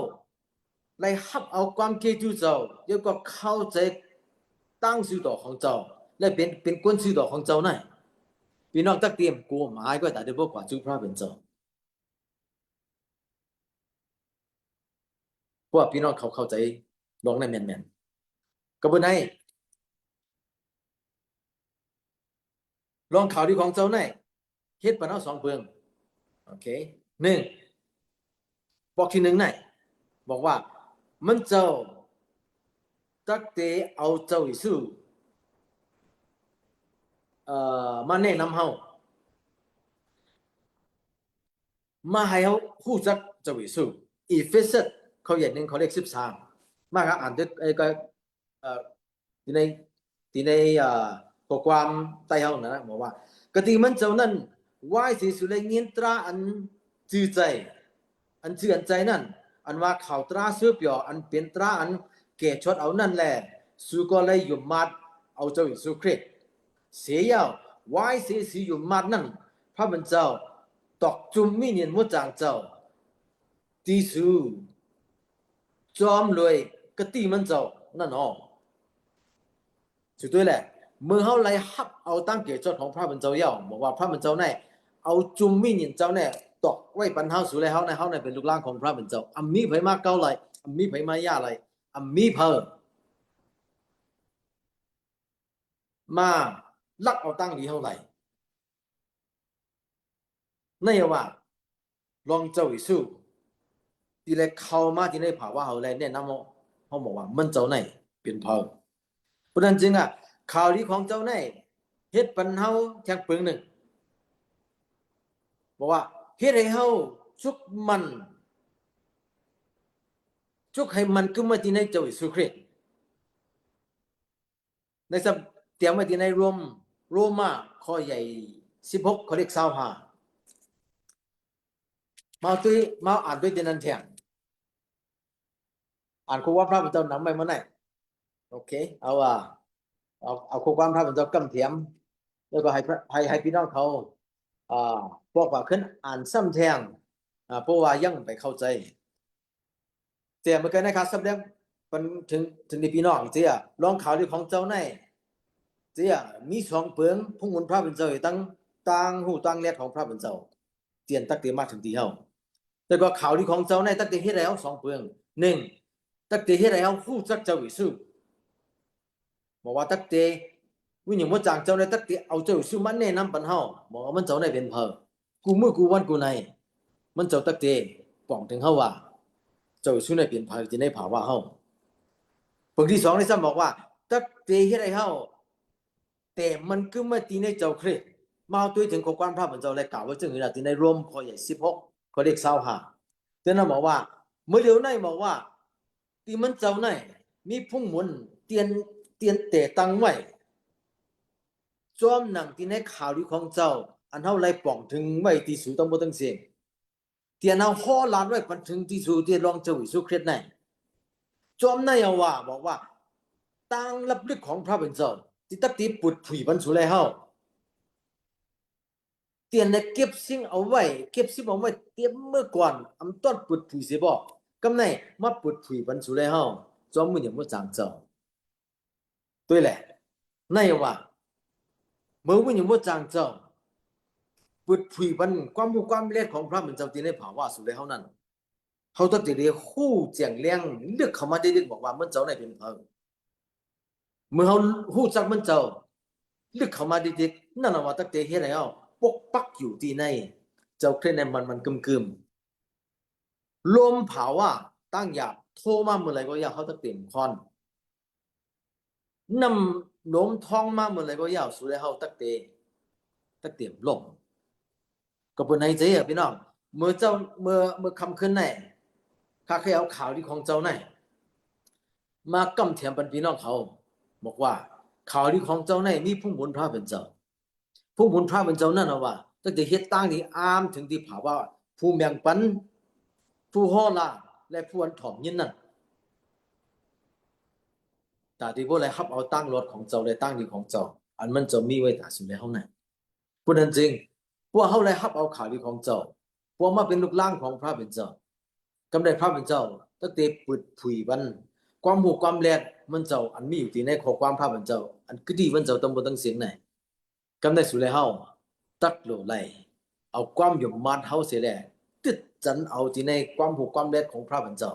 ไล่ฮับเอาความเกจูเจ้าเดี๋ยวก็เข้าใจตั้งซื้อต่อของเจ้าและเป็นก้นซื้อต่อของเจ้านั่นพี่น้องตักเตรียมกูหมายก็แต่เดี๋ยวบอกว่าจุกพระเป็นเจ้าเพราะว่าพี่น้องเขาเข้าใจลองในแม่นๆก็บ่ได้ลองข่าวดีของเจ้าไหนเฮ็ดปานเอา2เพิงโอเค1บอกที่1ไหนบอกว่ามันเจ้าตักเตเอาเจ้าอิสุมาแนะนำเฮามาให้เฮาฮู้จักเจ้าอิสุอีเฟซัสเขาอย่างนึงเขาเลข13มาครับอ่านด้วยก็ ที่ในที่ในข้อความใต้เฮานะบอกว่ากติมันเจ้านั้นวายสิสุเลยเงียนตราอันจือใจอันจืออันใจนั่นอันว่าข่าวตราซื้อเปียวอันเป็นตราอันเกชดเอานั่นแหละสุก็เลยยุมัดเอาเจ้าอิสุคริสต์เสียยาววายสิยุมัดนั่นพระมันเจ้าตอกจุมมีเนียนมุจางเจ้าที่สุจอมเลยกติมันเจ้านั่นอ๋อสุดท้ายแหละเมื่อเขาไล่ฮับเอาตั้งเกียรติของพระมันเจ้าเย่าบอกว่าพระมันเจ้าในเอาจุมมีเนียนเจ้าเนี่ยตอกไว้ปันเฮาสู่เลยเฮาในเป็นลูกหลานของพระมันเจ้าอัมมีไผมาเก้าไหลอัมมีไผมาย่าไหลอัมมีเพอมาลักเอาตั้งดีเฮาไหลนี่ว่าลองเจ้าอิสุที่เลยเข้ามาที่ในภาวะเฮาเลยแนะนำเขาบอกว่ามันเจ้าในเป็นเพอเพราะนั้นจริงข่าวดีของเจ้าในเฮ็ดปันเฮาแข่งปึงหนึ่งบอกว่าเฮ็ดให้เฮาชุกมันชุกให้มันขึ้นมาที่ในเจ้าอิสุคริสต์ในสับเตรียมไว้ที่ในโรมาข้อใหญ่16ข้อเลข25มาอ่านด้วยที่นั่นแทนอ่านข้อความพระพุทธเจ้านำไปมาไหนโอเคเอาข้อความพระพุทธเจ้ากำเทียมแล้วก็ให้พี่น้องเขาบอกว่าขึ้นอ่านซ้ำแทงเพราะว่ายังไปเข้าใจเสียเมื่อกี้นะครับสำเร็จมันถึงในพี่น้องเสียลองข่าวดีของเจ้าในเสียมี2เปิงพุ่งมุนพระเป็นเจ้าตั้งหูตั้งเลียดของพระเป็นเจ้าเตียนตักเตียมาถึงที่เฮาแต่ก็ข่าวดีของเจ้าในตักเตียเฮ็ดแล้ว2เปิง1ตักเตียเฮ็ดแล้วฮู้จักเจ้าอิสุบอกว่าตักเตียวิญญาณบ่จางเจ้าในตักเตียเอาเจ้าอิสุมันแนะนำปันเฮาบอกว่ามันเจ้าในเป็นเพอกูมือกูวันกูในมันเจ้าตักเตียป้องถึงเฮาว่าเจ้าอิสุในเป็นเพอที่ในภาวะเฮาเปิงที่2ได้ซ้ำบอกว่าตักเตียเฮ็ดให้เฮาแต่มันก็มาตีในเจ้าคริสต์มาด้วยถึงข้อความพระเป็นเจ้าและกล่าวไว้จึงอยู่ที่ในโรมข้อใหญ่16ข้อเลข25แต่นั้นบอกว่าเมื่อเดี๋ยวในบอกว่าที่มันเจ้าในมีพุ่งหมุนเตียนเตะตั้งไว้จอมหนังที่ในข่าวดีของเจ้าอันเฮาไล่ป่องถึงไว้ที่สูต้องบ่ต้องเสียงเตียนเฮาฮ้อลานไว้ปันถึงที่สูที่รองเจ้าอิสุคริสต์ในจอมในว่าบอกว่าตั้งรับลึกของพระเป็นเจ้าที่ตักตีปุดผุยบรรสุเลยเฮาเตียนในเก็บสิ่งเอาไว้เตรียมเมื่อก่อนอำต้นปุดผุยเสียบ่กำในมาปุดผุยบรรสุเลยเฮาจอมมืออย่างบ่จางเจ้าด้วยแหละในว่าเมื่อวันอย่างบ่จางเจ้าปุดผุยบรรความรู้ความเล็ดของพระเป็นเจ้าที่ในภาวะสุเลยเฮานั้นเฮาตักตีได้ฮู้แจ้งแรงเลือกเข้ามาได้บอกว่ามันเจ้าในเป็นเฮาเมื่อเฮาฮู้จักมันเจ้าลึกเข้ามาดิๆนั่นว่าตักเตเฮ็ดให้เฮาปกปักอยู่ที่ในเจ้าเครในมันกึมๆลมเผาตั้งหยาบโทรมาเมื่อไหร่ก็อยากเฮาตักเต็มคอนนำโน้มท้องมาเมื่อไหร่ก็อยากสู่ให้เฮาตักเต็มลมก็เป็นให้ใจพี่น้องเมื่อเจ้าเมื่อคำขึ้นในข้าเคยเอาข่าวที่ของเจ้าในมากำเทียมเป็นพี่น้องเขาบอกว่าข่าวดีของเจ้าในมีพุ่งบุญพระเป็นเจ้าพุ่งบุญพระเป็นเจ้านั่นว่าตั้งแต่เฮ็ดตั้งที่อามถึงที่ภาวะผู้แมงปันผู้ฮ้อลาและผู้อันถ่อมยินนั่นแต่ที่บ่ได้รับเอาตั้งรถของเจ้าและตั้งดีของเจ้าอันมันจะมีไว้ตาสุดแล้วนั้นเพราะนั้นจริงพวกเฮาได้รับเอาข่าวดีของเจ้าพวกมาเป็นลูกหลานของพระเป็นเจ้ากำได้พระเป็นเจ้าตั้งแต่ปึดผุยวันความหูความแลดมันเจ้าอันมีอยู่ที่ในข้อความพระเป็นเจ้าอันกดีมันเจ้าต้องบ่ต้องเสียงไหนกำได้สุเลยเฮาตัดโลไลเอาความยมมานเฮาเสียแลติดจันเอาที่ในความหูความแลดของพระเป็นเจ้า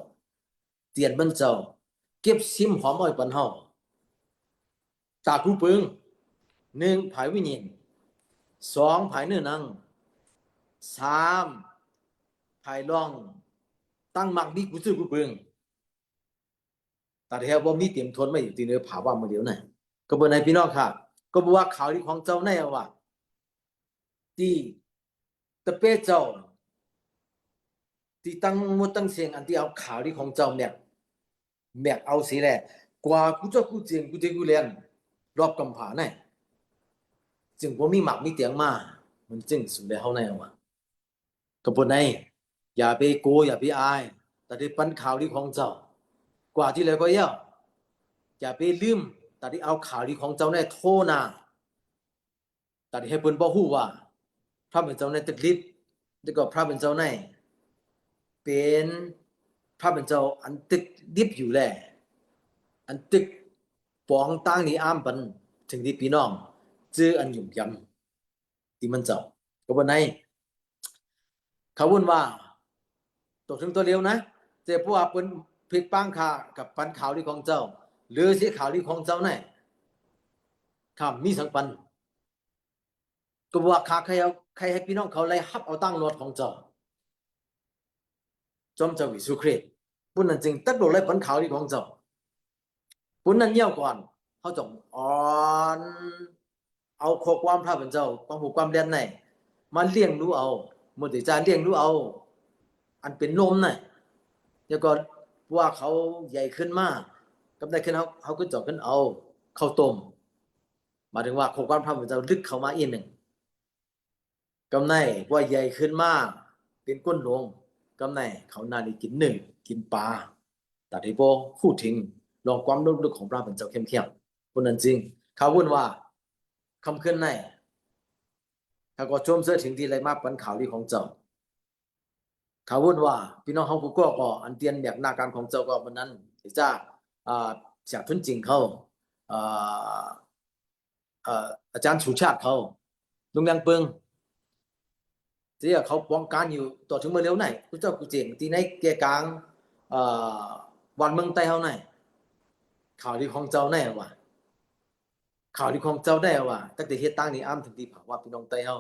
เตียนมันเจ้าเก็บซิมหอมอ้อยปันเฮาตากูปึง1ภายวิญญาณ2ภายเนื้อหนัง3ภายร่องตั้งมักดีกูซื้อกูปึงแต่แท้บ่มีเตรียมทนไม่อยู่ที่เนื้อผาว่ามื้อเดียวนั่นก็บ่ให้พี่น้องครับก็บ่ว่าข่าวดีของเจ้าในว่าที่ตะเปเจ้าที่ตั้งหมดตั้งเสียงอันที่เอาข่าวดีของเจ้าแมกเอาสิแหละก กว่ากูจะกูเจียงกูจะกูเรียนรอบกำผาไหนจึงบ่มีหมักมีเตียงมามันจึงสุดแล้วเฮาในว่าก็บ่ได้อย่าไปโกอย่าไปอายแต่ที่ปันข่าวดีของเจ้ากว่าที่แล้วก็อย่าไปลืมแต่ที่เอาข่าวดีของเจ้าในโทนาแต่ที่ให้เพิ่นบ่ฮู้ว่าพระเป็นเจ้าในตึกฤทธิ์แล้วก็พระเป็นเจ้าในเป็นพระเป็นเจ้าอันตึกดิบอยู่แลอันตึกปองตั้งนี้อ้ามปันถึงที่พี่น้องจื้ออันยุ่งยำที่มันเจ้าก็บ่ได้เขาวุ่นว่าตกถึงตัวเร็วนะเจ้าผู้ว่าเปิ้นพลิกปังค่ากับปันข่าวดีของเจ้าหรือสิข่าวดีของเจ้าไหนถ้ามีสังปันก็ว่าใครให้พี่น้องเขาไล่ฮับเอาตั้งรถของเจ้าจอมเจ้าวิสุคริสต์ปุ่นนั้นจึงตัดโดดไล่ปันข่าวดีของเจ้าปุ่นนั้นเยี่ยวก่อนเขาจงอ่อนเอาข้อความพระเป็นเจ้าความหูความเด่นไหนมาเลี้ยงรู้เอามุติจารเลี้ยงรู้เอาอันเป็นนมน่ะแล้วก็ว่าเขาใหญ่ขึ้นมากกับได้ขึ้นเขาก็เจาะขึ้นเอาข้าวต้มหมายถึงว่าข้อความพระเป็นเจ้าลึกเข้ามาอีกหนึ่งกำไนว่าใหญ่ขึ้นมากเป็นก้นลงกำไนเขานาดีกินหนึ่งกินปลาแต่ที่โบพูดถึงลองความลึกของพระเป็นเจ้าเข้มๆคนนั้นจริงเขาวุ่นว่าคำขึ้นในเขาก็ชมเสื้อถึงที่ไรมากปันข่าวดีของเจ้าเขาวุ่นว่าพี่น้องเขาก็อันเตียนแบบหน้าการของเจ้าก็วันนั้นที่จะจากทุนจริงเขาอาจารย์สุชาติเขาลุงยังเปิงที่เขาป้องกันอยู่ต่อถึงเมื่อเร็วไหนพระเจ้ากุเจียงที่ในเกียกลางวันเมืองไต้เขาไหนข่าวดีของเจ้าแน่ว่าข่าวดีของเจ้าได้ว่าตั้งแต่เฮ็ดตั้งนี้อ้ำถึงที่ผักว่าพี่น้องไต้เขา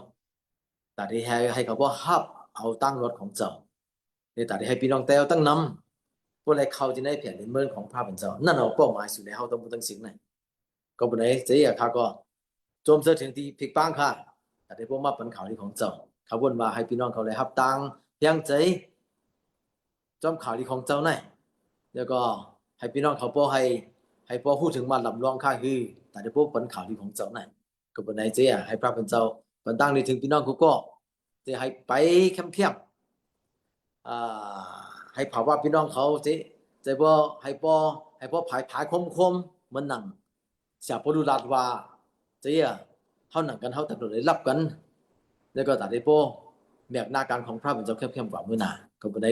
แต่ที่ให้เขาว่าฮับเอาตั้งรถของเจ้าในแต่ที่ให้พี่น้องไต้เขาตั้งนำพวกอะไรเขาจะได้เปลี่ยนเป็นเมืองของพระเป็นเจ้านั่นเอาเป้าหมายสุดแล้วต้องตั้งสิ่งไหนก็บนไหนเสียเขาก็โจมเสถึงที่พลิกปังค่ะแต่ที่พวกมาเป็นข่าวดีของเจ้าเขาวนมาให้พี่น้องเขาเลยฮับตั้งยังใจจอมข่าวดีของเจ้าไหนแล้วก็ให้พี่น้องเขาพอให้พอพูดถึงมาลำลองค่าคือแต่ที่พวกเป็นข่าวดีของเจ้าไหนก็บนไหนเสียให้พระเป็นเจ้าเป็นตั้งในถึงพี่น้องเขาก็จะให้ไปเข้มให้ภาวะพี่น้องเขาจะพอให้พอผายคมเหมือนหนังเสียพอดูลาดว่าเสียเขาหนังกันเขาแต่โดนได้รับกันแล้วก็แต่ที่พวกแบบหน้าการของพระเป็นเจ้าเข้มกว่ามือหนาก็บนไหน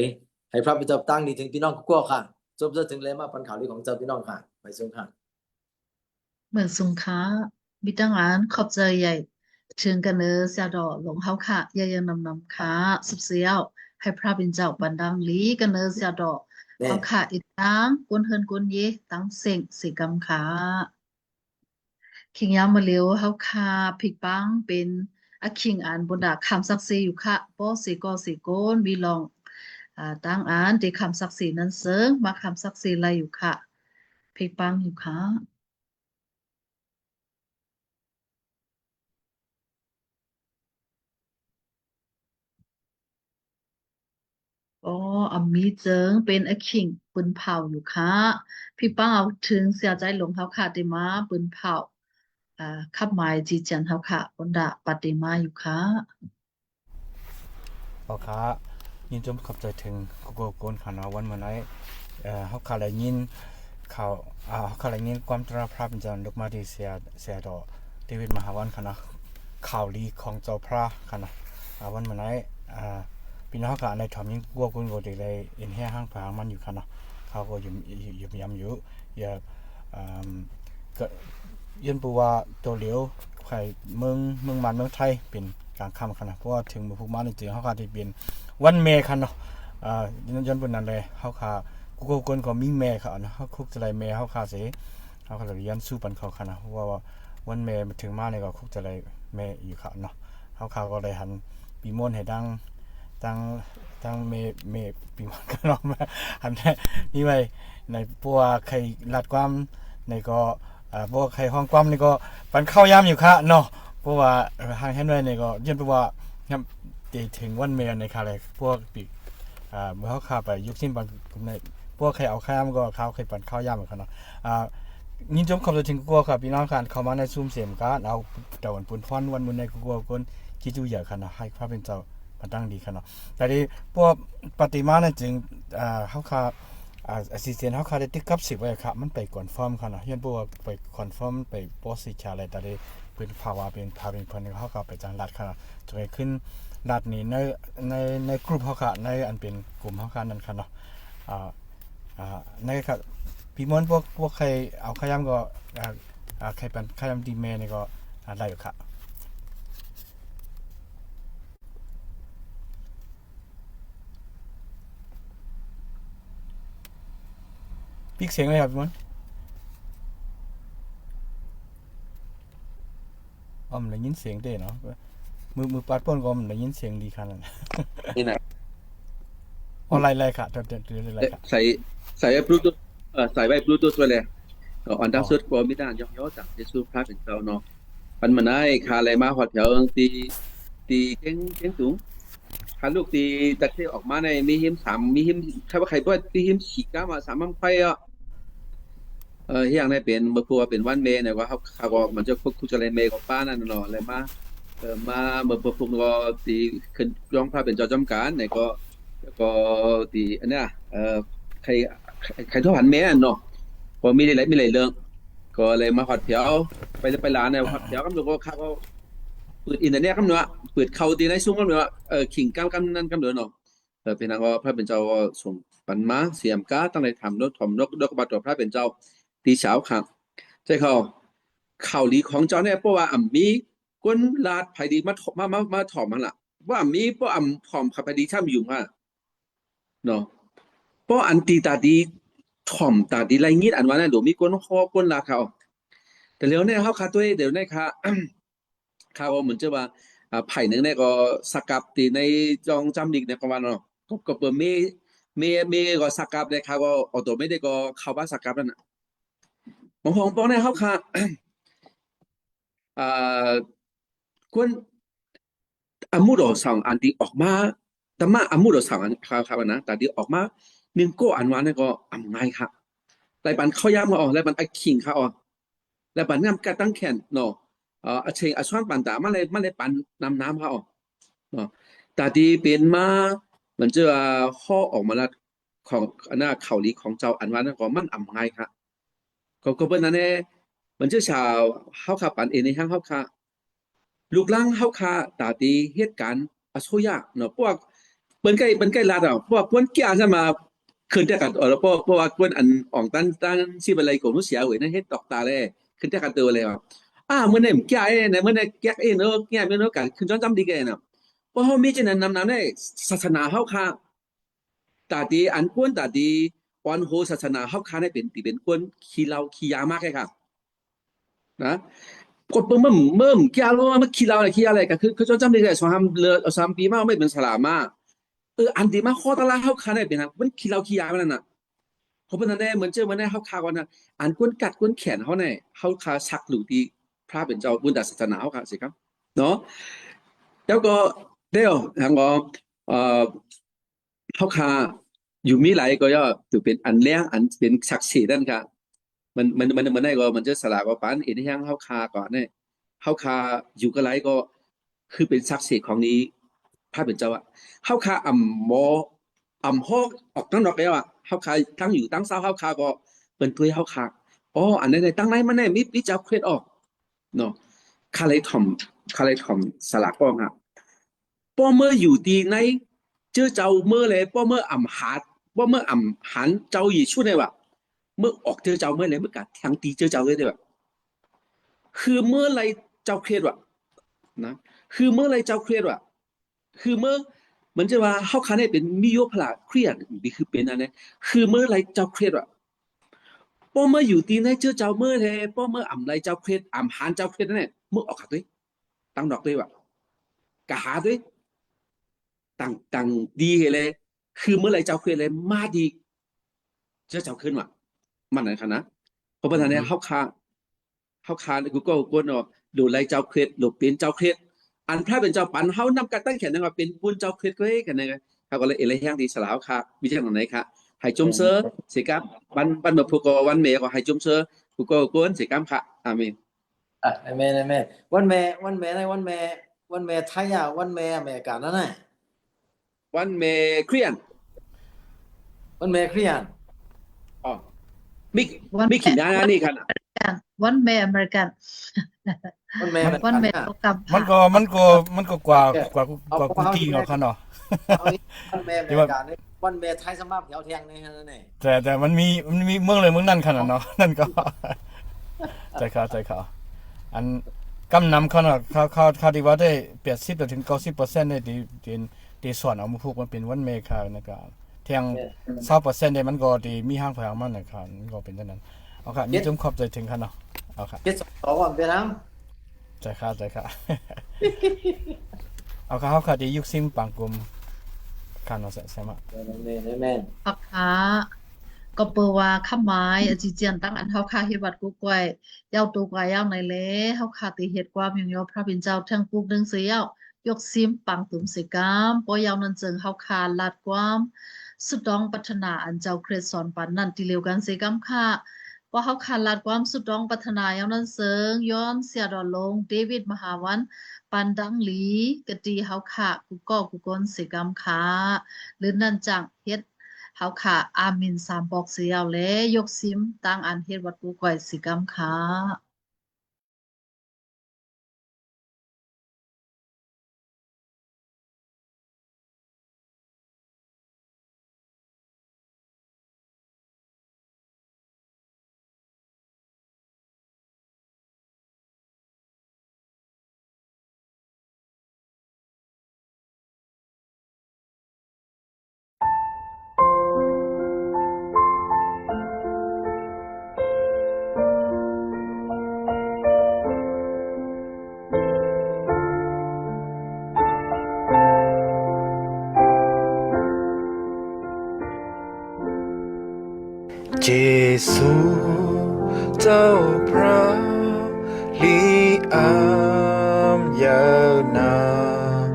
ให้พระเป็นเจ้าตั้งในถึงพี่น้องเขาก็ค่ะจบถึงเลยมาเป็นข่าวดีของเจ้าพี่น้องค่ะไปส่งค่ะเหมือนสงค้าบิดงานขอบใจใหญ่ถึงกันเนอเสียดอหลงเฮาค่ะยังนำค้าสุบเสียวให้พระบินเจ้าปันดังลีกันเนอเสียดอเฮาค่ะอีกตั้งกวนเฮินกวนเยตั้งเสียงสิกำค้าคิงยามมาเลียวเฮาค่ะผิกปังเป็นอคิงอ่านบนดาคำศักดิ์สิทธิ์อยู่ค่ะป้อสิกอสิโกนบีลองตั้งอ่านที่คำศักดิ์สิทธิ์นั้นเสริงมาคำศักดิ์สิทธิ์อะไรอยู่ค่ะผิกปังอยู่ค่ะอ๋ออามีเจิงเป็นไอ้ขิงปืนเผาอยู่ค่ะพี่ป้าเอาถึงเสียใจหลงเขาค่ะติมาปืนเผาขับหมายจีจันเขาค่ะบนดาปฏิมาอยู่ค่ะพ่อค้ายินจมขอบใจถึงโกโกนค่ะเนาะวันเมื่อไหร่เฮาค่ะได้ยินข่าวเฮาค่ะได้ยินความตราพระเป็นเจ้าดอกมาที่เสียดอกเดวิดมหาวันค่ะเนาะข่าวดีของเจ้าพระค่ะเนาะวันเมื่อไหร่พี่น้องก็ในถอมยิ่งกลัวกุนโกติเลยเอ็นแห่ห้างผางมันอยู่ค่ะเนาะเขาก็อยู่ยำอยู่อย่าก็ยันปูว่าตัวเหลียวไข่เมืองมันเมืองไทยเป็นกลางค่ำค่ะเนาะเพราะว่าถึงมือพวกมันจริงๆเขาก็ที่เป็นวันเมค่ะเนาะยันเป็นนั่นเลยเขาค่ะกูคนก็มีแม่ค่ะเนาะเขาคุกจะไรแม่เขาค่ะสิเขาก็เลยยันสู้ปันเขาค่ะเนาะเพราะว่าวันเมถึงมาเนี่ยก็คุกจะไรแม่อยู่ค่ะเนาะเขาค่ะก็เลยหันปีมวนให้ดังตั้งเมปีมันก็เนาะหันนี่ไว้ในพวกใครลัดความในก็พวกใครห้องความนี่ก็ปันเข้ายามอยู่ค่ะเนาะเพราะว่าทางเห็นไว้นี่ก็ยันเพราะว่าถึงวันเมในค่ะเลยพวกปีเมื่อเขาขาไปยุคสิ้นปันกลุ่มในพวกใครเอาข้ามก็เขาเคยปันเข้ายามเหมือนกันเนาะ ยินจมขอบถึงกัวครับพี่น้องกันเข้ามาในซูมเสียมการเอาตะวันปุ่นพรวันมื้อในกัวคนคิดอยู่อย่างคั่นน่ะให้พระเป็นเจ้ามาตั้งดีคั่นเนาะแต่ที่พวกปฏิมานั้นจึงเฮาค่ะassistant เฮาค่ะได้ติดกับ10ไว้ครับมันไปคอนเฟิร์มคั่นน่ะเฮียนบ่ว่าไปคอนเฟิร์มไปโพสต์อะไรแต่ได้เพิ่นภาวะเป็นเพิ่นเฮาก็ไปจังรัดคั่นน่ะจะไปขึ้นรัดนี้ในกลุ่มเฮาค่ะในอันเป็นกลุ่มเฮาค่ะนั่นคั่นเนาะในครับพี่มอนพวกใครเอาขยำก็ใครเป็นขยำดีแม่นี่ก็ได้อยู่ครับปิกเสียงเลยครับพี่มอนมันได้ยินเสียงเด้เนาะมือปัดป้นก็มันได้ยินเสียงดีขนาดนั้น นี่นะ ออนไลน์เลยค่ะเดี๋ยวเลยค่ะ ใส่บลูทูธใส่ไว้บลูทูธไว้เลยอันดับสุดก็มีด้านย่อจากเยซูพระเป็นเจ้าเนาะมันมาได้คาอะไรมาหอดแถวตีเก่งสูงคาลูกตีจากที่ออกมาในมีหิม3มีหิมใครว่าใครด้วยมีหิมฉีกก้ามา3มันไฟอ่ะอย่างในเป็นเมื่อครัวเป็นวันเมย์เนี่ยว่าเขาก็มันจะพวกคุจะเลยเมย์ของป้านั่นเนาะอะไรมามาเมื่อพวกก็ตีขึ้นร้องพระเป็นเจ้าจำการเนี่ยก็ตีอันเนี้ยใครทั่วหันเมย์เนาะก็มีหลายเรื่องก็เลยมาหอดแถวไปร้านเนี่ยหอดแถวก็มันก็เขาก็เปิดอินเทอร์เน็ตกันเนาะเปิดเข้าตีในซุ้มกันเนาะขิงกันนั่นกันเนาะเป็นนางก็พระเป็นเจ้าส่งปันมาเสียมก้าตั้งใจทำรถถมนกบัตรพระเป็นเจ้าตีเช้าครับใช่ข่าวลีของเจ้าเนี่ยเพราะว่ามีก้นลาดไผดีมาถอมมันล่ะว่ามีเพราะผอมขับไผดีช่ำอยู่มาเนาะเพราะอันตีตาดีถ่อมตาดีไรงี้อันว่านั่นเดี๋ยวมีก้นคอก้นลาเขาแต่เดี๋ยวเนี่ยเขาคาตัวเดี๋ยวเนี่ยข่าวเหมือนจะว่าไผ่หนึ่งเนี่ยก็สกัดตีในจองจำดิกเนี่ยประมาณเนาะก็เปิดเมก็สกัดเลยครับก็ออโตไม่ได้ก็เข้าบ้านสกัดนั่นน่ะของปองเนี่ยเขาค่ะคนอามุโดสองอันที่ออกมาแต่มาอามุโดสองอันครับนะแต่ที่ออกมาหนึ่งก็อันวันนี่ก็อ่ำง่ายค่ะรายบันเข้าย่ามมาออกรายบันไอคิงค่ะออกรายบันงามกระตั้งแขนเนาะเชงช่วนปันตามาเลยปันน้ำค่ะออกเนาะแต่ที่เป็นมามันจะข้อออกมาแล้วของอันน่ะข่าวลีของเจ้าอันวันนั่นก็มันอ่ำง่ายค่ะก็เป็นนั่นเองมันจะชาวเฮาขาปันเองในห้างเฮาขาลูกล่างเฮาขาตาตีเหตุการณ์อโศยะเนาะพวกเป็นใกล้ลาดอ่ะพวกคนเกี่ยจะมาขึ้นแต่กันแล้วพวกคนอันอ่องตั้งชีพอะไรของนุเสียเว้ยนั่นเฮ็ดตอกตาเลยขึ้นแต่กันตัวเลยอ่ะมื้อนี้แก่เนี่ยมื้อนี้แก่เนาะแก่เนาะกันขึ้นจำดีแกน่ะเพราะเฮามีจังนั้นนำได้ศาสนาเฮาขาตาตีอันควรตาตีวันโหศาสนาเฮาขาได้เป็นคนขี้เหล้าขี้ยามากเลยค่ะนะกดเมื่อกี้รู้ว่ามันขี้อะไรก็คือจำได้เลย2-3 ปีมาไม่เป็นสลามาอันที่มาข้อตลาดเฮาค้าได้เป็นมันขี้ยามันนั่นน่ะเพราะเป็นนั่นแหละเหมือนเจอมันได้เฮาค้าก่อนน่ะอันก้นกัดก้นแขนเฮาเนี่ยเฮาค้าชักหลุที่พระเป็นเจ้าบุญศาสนาเฮาค้าสิครับเนาะแล้วก็เดี๋ยวทางก็เฮาค้าอยู่มีหลายก็ย่อถือเป็นอันแรงอันเป็นศักดิ์ศรีนั่นค่ะมันได้ก็มันจะสลากก็ปานเอ็นแห้งเฮาคาก่อนเนี่ยเฮาคาอยู่กับไรก็คือเป็นศักดิ์ศรีของนี้พระเป็นเจ้าอะเฮาคาอ่ำฮอกออกตั้งดอกแล้วอะเฮาคาตั้งอยู่ตั้งเศร้าเฮาคาก็เป็นตัวเฮาคาอันนี้ตั้งไหนมันเนี่ยมีเจ้าเคล็ดออกเนาะคาเลยถ่อมสลากก็ครับป้อเมื่ออยู่ดีในเจอเจ้าเมื่อเลยป้อเมื่ออ่ำหาป้อเมื่ออ่ำหันเจ้าอีช่วยได้ว่าเมื่อออกเจอเจ้าเมื่อไรเมื่อกัดแทงตีเจอเจ้าเลยแบบคือเมื่อไรเจ้าเครียดว่ะนะคือเมื่อไรเจ้าเครียดว่ะคือเมื่อมันจะว่าเฮาคันให้เป็นมิโยพลาเครียดนี่คือเป็นอันนี้คือเมื่อไรเจ้าเครียดว่ะป้อเมื่ออยู่ตีในเจอเจ้าเมื่อไรป้อเมื่ออ่ำไรเจ้าเครียดอ่ำหานเจ้าเครียดนั่นแหละเมื่อออกขาด้วยตั้งดอกด้วยว่ะกะหาด้วยตั้งดีเลยคือเมื่อไรเจ้าเครียดเลยมาดีเจ้าขึ้นว่ะมันไหนคะนะเพราะปัญหาเนี่ยเฮาคากูก็กวนเนาะดูไรเจ้าเครียดดูเป็นเจ้าเครียดอันพระเป็นเจ้าปันเฮานำกันตั้งแขนนั่นว่าเป็นบุญเจ้าเครียดก็ให้กันนะเขาก็เลยเอเลยแห้งดีสลาวค่ะวิจารณ์ไหนคะ ให้จมเสือสิครับบันเมื่อผู้ก็วันเมก็ให้จมเสือผู้ก็กวนสิครับค่ะอาเมน Amenวันแม่ไทยวันแม่อเมริกานั่นน่ะ วันเมเครียน วันแม่คริสเตียน อ๋อมิก วัน มิก แม่ ขินได้นี่ค่ะ กันวันแม่อเมริกัน วันแม่อเมริ วัน กา แม่ น่ะ ตกกับ มันก็กว่าคุกกี้เขาเนาะ เอาอีกวันแม่อเมริกานี่วันแม่ไทยสมัครแถวแทงนี่นั่นน่ะ แต่มันมีเมืองเลยเมืองนั่นขนาดเนาะ นั่นก็ ใจเขาอันกำนำเขาเนาะเขาที่ว่าได้80ถึง 90% ได้ที่สอนเอามาพูกมันเป็นวันเมคานะครับเที่ยง 20%ได้มันก็ที่มีห้างแผงมันนะครับมันก็เป็นจังนั้นเอาค่ะนี่จมขอบใจถึงคั่นเนาะเอาค่ะ เจ็ดสองวันเวียดนาม ใจค่ะ เอาค่ะเฮาค่ะที่ยุคซิมปังกลุ่มคันเนาะใช่มั้ย แม่น ปักขาก็เปิดว่าคำหมายอจิเจียนตั้งอันเฮาค่าเฮ็ดวัดกูก้อยยาวตัวกว่ายาวในแลเฮาค่าติเฮ็ดความอย่างยอพระบินเจ้าทั้งปุกดึงเสียวยกซิมปังตุมสิกามปอยาวนั้นจึงเฮาค่าลาดความสุดดองพัฒนาอันเจ้าคริสต์สอนปันนั่นที่เร็วกันสิกามค่ะพอเฮาค่าลาดความสุดดองพัฒนายาวนั้นเสิงย้อนเสียดอลงเดวิดมหาวันปันดังหลีกะตีเฮาค่ากูก็กูกนสิกามค่ะหรือนั่นจังเฮ็ดเฮาค่ะอามิน3บอกเสียวและยกซิมตั้งอันเฮ็ดวัดกูก้อยสิกำค่ะเจซูเจ้าพระลีอามยาวนาน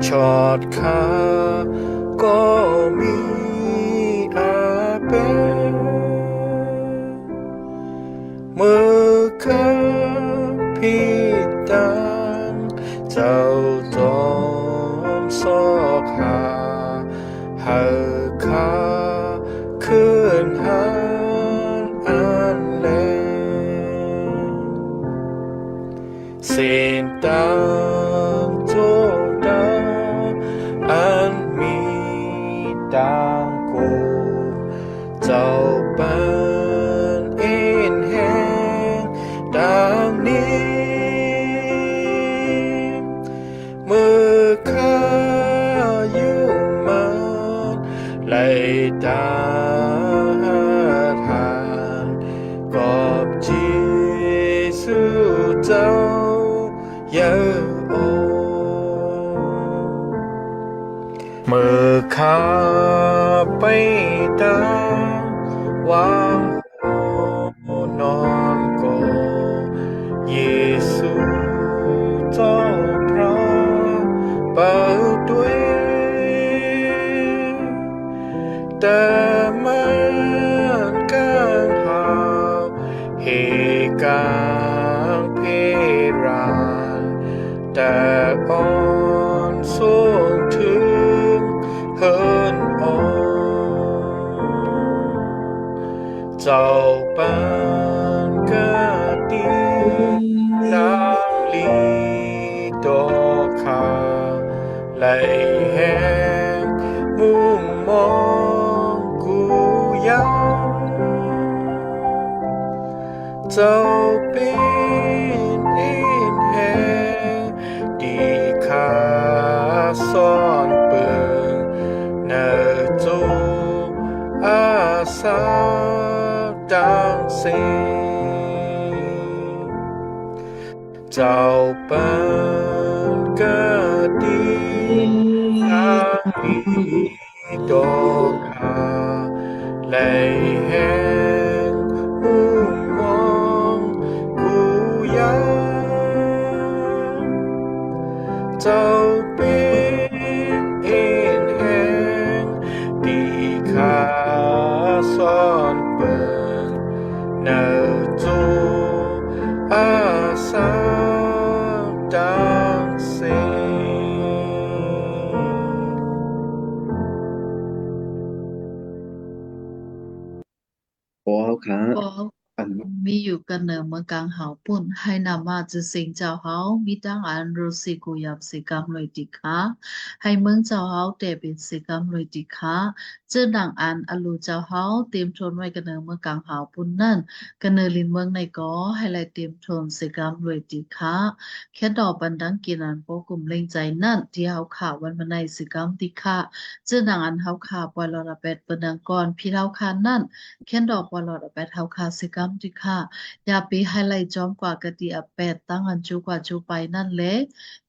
ชอดขาก็มีอาเป็นมือข้าพิดังเจ้าจอมซอกหาหาขาขึ้นหานอันเลเส้นตางโจดาอันมีดังกูเจ้าปันเอ็นแห่งดังนี้มือข้าอยู่มันไหลตากอบจีสูเจ้าเยาโอมือข้าไปตาวางหัวนอนก็เยซูเจ้าพระเปิดด้วยแต่มันกันหาเหกางเพรานแต่อ่อนสูงถึงเฮินอ่อนเจ้าปันกะดีนางลีดอกขาไหลแห้งมุ่งมองกูยังเจ้าเป็นอินแห่งดีข้าซ่อนเปิงเนจูอาสาดังเสเจ้าปันกะดีนางลีดอกขาไหลแห้งมุ่งมองกูยังเจ้าเป็นเอ็นแห่งดีข้า那主阿萨当心。พอเขาขา พอ อัน มีอยู่กันเหนือเมืองกลางเฮาปุ่นให้นำมาจือสิงเจ้าเฮามีตั้งอันรู้สิกุยับสิกรรมเลยติคะให้เมืองเจ้าเฮาแต่เป็นสิกรรมเลยติคะเจ้าดังอันอลูเจ้าเฮาเตรียมชนไว้กันเหนือเมืองกลางเฮาปุ่นนั่นกันเหนือลินเมืองในก็ให้ไล่เตรียมชนสิกรรมเลยติคะแค่ดอกบันดังกินอันโปกลุ่มเล็งใจนั่นที่เฮาข่าววันมาในสิกรรมติคะเจ้าดังอันเฮาข่าวปล่อยลอระเบ็ดปะดังก่อนพี่เฮาคานั่น แค่ดอกบอลลอดแปดเฮาคาสิกรรมที่ค่ะอย่าไปไฮไลท์จอมกว่ากะติอแปดตั้งอันจูกว่าจูไปนั่นแหละ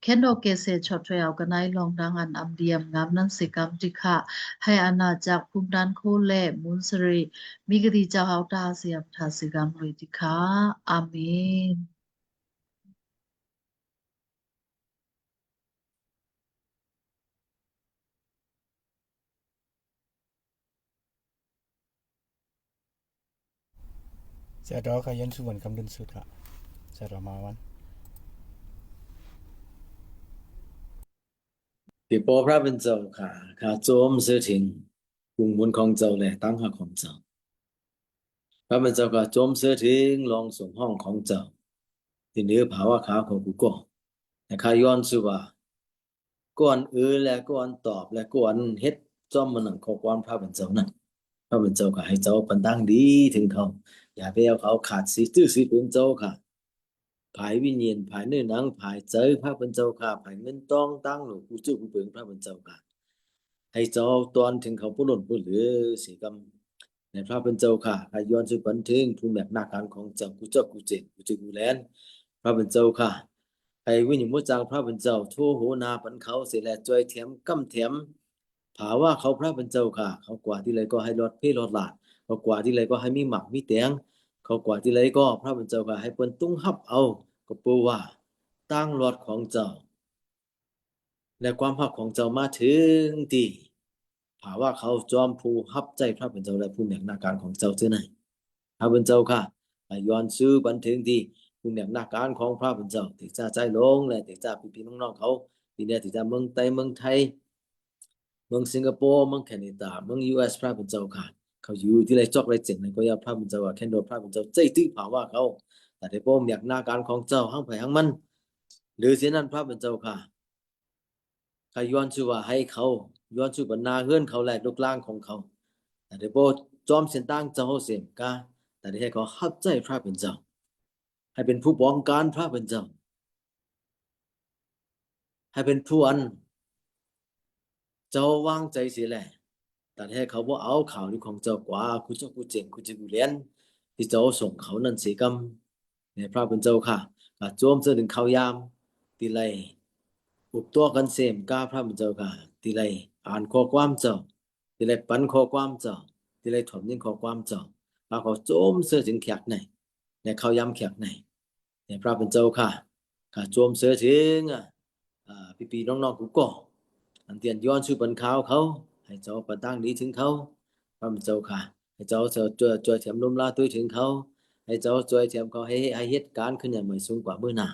แค่ดอกเกษตรช็อตเทรลกันไนลองดังอันอำเดียมงามนั่นสิกรรมที่ค่ะให้อาณาจักรภูมิด้านโคแลมุนสรีมีกติเจ้าเฮาตาเสียมทาสิกรรมเลยที่ค่ะอาเมน sẽ đó cái dân số vẫn cầm đơn suốt cả sẽ đó màวัน ที่พอพระเป็นเจ้าค่ะข้าโจมเสือถิงกรุงมนของเจ้าและตั้งหักของเจ้าพระเป็นเจ้าข้าโจมเสือถิงลองส่งห้องของเจ้าที่เหนือภาวะขาวของกูก็แต่ข้าย้อนสู่ว่าก่อนและก่อนตอบและก่อนเฮ็ดจอมมันนั่งข้อความพระเป็นเจ้านั่นพระเป็นเจ้าก็ให้เจ้าปันตั้งดีถึงเขาอย่าไปเอาเขาขาดสิตื้อสิเป็นเจ้าค่ะภายวิญญาณภายเนื้อหนังภายใจพระเป็นเจ้าค่ะภายเงินต้องตั้งหลวงกูจื้อกูเปิงพระเป็นเจ้าค่ะให้เจ้าตอนถึงเขาผู้หล่นผู้เหลือสิกรรมในพระเป็นเจ้าค่ะให้ย้อนสู่บันทึงภูมิแบบหน้าการของเจ้ากูเจ้ากูเจ็บกูจื้อกูแลนพระเป็นเจ้าค่ะให้วิญญาณมุจางพระเป็นเจ้าโทโหนาปันเขาเสียแลจอยเถียมกำเถียมภาว่าเขาพระเป็นเจ้าค่ะเขากว่าที่ไรก็ให้รอดเพ่รอดหลาดเขากว่าที่ไรก็ให้มีหมักมีแตงเขากว่าที่ไรก็พระเป็นเจ้าค่ะให้เปิ้นตุ้งฮับเอาก็ปูว่าตั้งรอดของเจ้าและความภาคของเจ้ามาถึงที่ภาว่าเขาจอมผู้ฮับใจพระเป็นเจ้าและผู้แมกนาการของเจ้าเท่านั้นพระเป็นเจ้าค่ะให้ย้อนซื้อบันทึงที่ผู้แมกนาการของพระเป็นเจ้าที่จะใจลงและที่จะพี่น้องๆเขาที่เนี่ยที่จะเมืองไทยเมืองไทยเมืองสิงคโปร์เมืองแคนาดาเมือง US พระเป็นเจ้าค่ะเขาอยู่ที่ไรจอกไรเจ็บในก็ยาพระเป็นเจ้าว่าแค่โดนพระเป็นเจ้าใจตื้อภาว่าเขาแต่ในโปมอยากหน้าการของเจ้าห้างไผ่ห้างมันหรือเสียนั้นพระเป็นเจ้าค่ะข้าย้อนชื่อว่าให้เขาย้อนชื่อบรรณาเฮือนเขาแหละลูกล่างของเขาแต่ในโปจอมเส้นตั้งเจ้าเสียมกาแต่ให้เขาฮับใจพระเป็นเจ้าให้เป็นผู้ป้องกันพระเป็นเจ้าให้เป็นผู้อันเจ้าวางใจเสียแหละแต่ให้เขาบ่เอาข่าวนี้ของเจ้ากว่าคุณเจ้ากูเจ๋งคุณจะกูเลี้ยนที่เจ้าส่งเขานั่นเสียกรรมเนี่ยพระเป็นเจ้าค่ะก็โจมเสถึงเขายามตีไรอุบตัวกันเสมกล้าพระเป็นเจ้าค่ะตีไรอ่านข้อความเจ้าตีไรปันข้อความเจ้าตีไรถมยิ่งข้อความเจ้าพระเขาโจมเสถึงแขกไหนเนี่ยเขาย้ำแขกไหนเนี่ยพระเป็นเจ้าค่ะก็โจมเสถึงพี่น้องๆกูก็อันเตียนย้อนชื่อปันขาวเขาให้เจ้าประตั้งดีถึงเขาพระเป็นเจ้าค่ะให้เจ้าจอยเถียมลมลาตุ้ยถึงเขาให้เจ้าจอยเถียมเขาให้เหตุการณ์ขึ้นอย่างเหมือนสูงกว่าเมื่อหน้า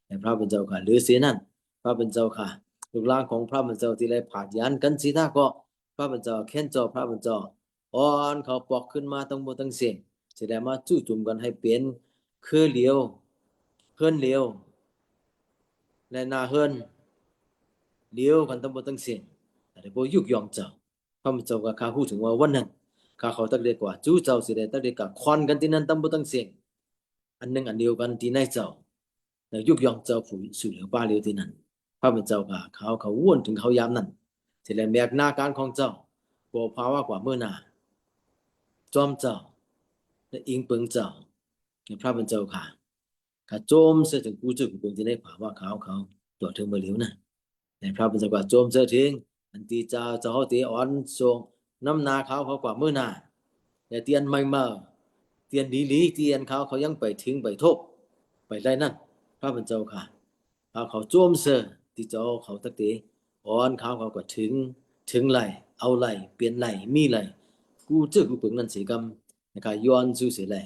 ให้พระเป็นเจ้าค่ะหรือเสียนั่นพระเป็นเจ้าค่ะลูกหลานของพระเป็นเจ้าที่ได้ผ่านยันกันสิท่าก็พระเป็นเจ้าแค้นเจ้าพระเป็นเจ้าอ่อนเขาปอกขึ้นมาตั้งบนตั้งเสียงจะได้มาจู่จุ่มกันให้เป็นคือเลี้ยวเพื่อนเลี้ยวและนาเฮือนเลี้ยวกันตั้งบนตั้งเสียงแต่พอยุกยองเจ้าพระเป็นเจ้าก็ข้าพูดถึงว่าวันนั้นข้าเขาตักเดียกว่าจู่เจ้าสิได้ตักเดียกับควันกันที่นั่นตั้งบนตั้งเสียงอันหนึ่งอันเดียวกันที่ในเจ้าแต่ยุกยองเจ้าผู้สู่เหลือป้าเลี้ยวที่นั่นพระเป็นเจ้าก็เขาว่นถึงเขายามนั้นที่แลแมกหน้าการของเจ้าบ่ภาวะกว่าเมื่อหน้าจอมเจ้าและอิงเปิงเจ้าพระเป็นเจ้าค่ะข้าโจมเสียถึงกูจื้อกูเปิงที่ได้ภาวะเขาตัวถึงมาเหลียวนะในพระเป็นเจ้าก็โจมเสียถึงอันที่เจ้าเขาตีอ่อนส่งน้ำนาเขากว่าเมื่อหน้าแต่เตียนไม่มาเตียนดีเตียนเขายังไปถึงไปทบไปได้นั่นพระเป็นเจ้าค่ะเขาโจมเสียที่เจ้าเขาตักตีอ่อนเขาก็ถึงไหลเอาไหลเปลี่ยนไหลมีไหลกูจื้อกูเปิงนั่นสิกรรมในการย้อนสู่เสียไหล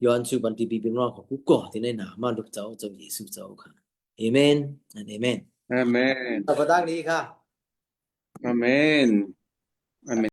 ย้อนสู่บันทีปีเป็นรองของกูก่อที่ในหนามาลูกเจ้าเจ้าเยซูเจ้าค่ะเอเมนและเอเมน Amen. ขอบพระทักนี้ค่ะ Amen. Amen.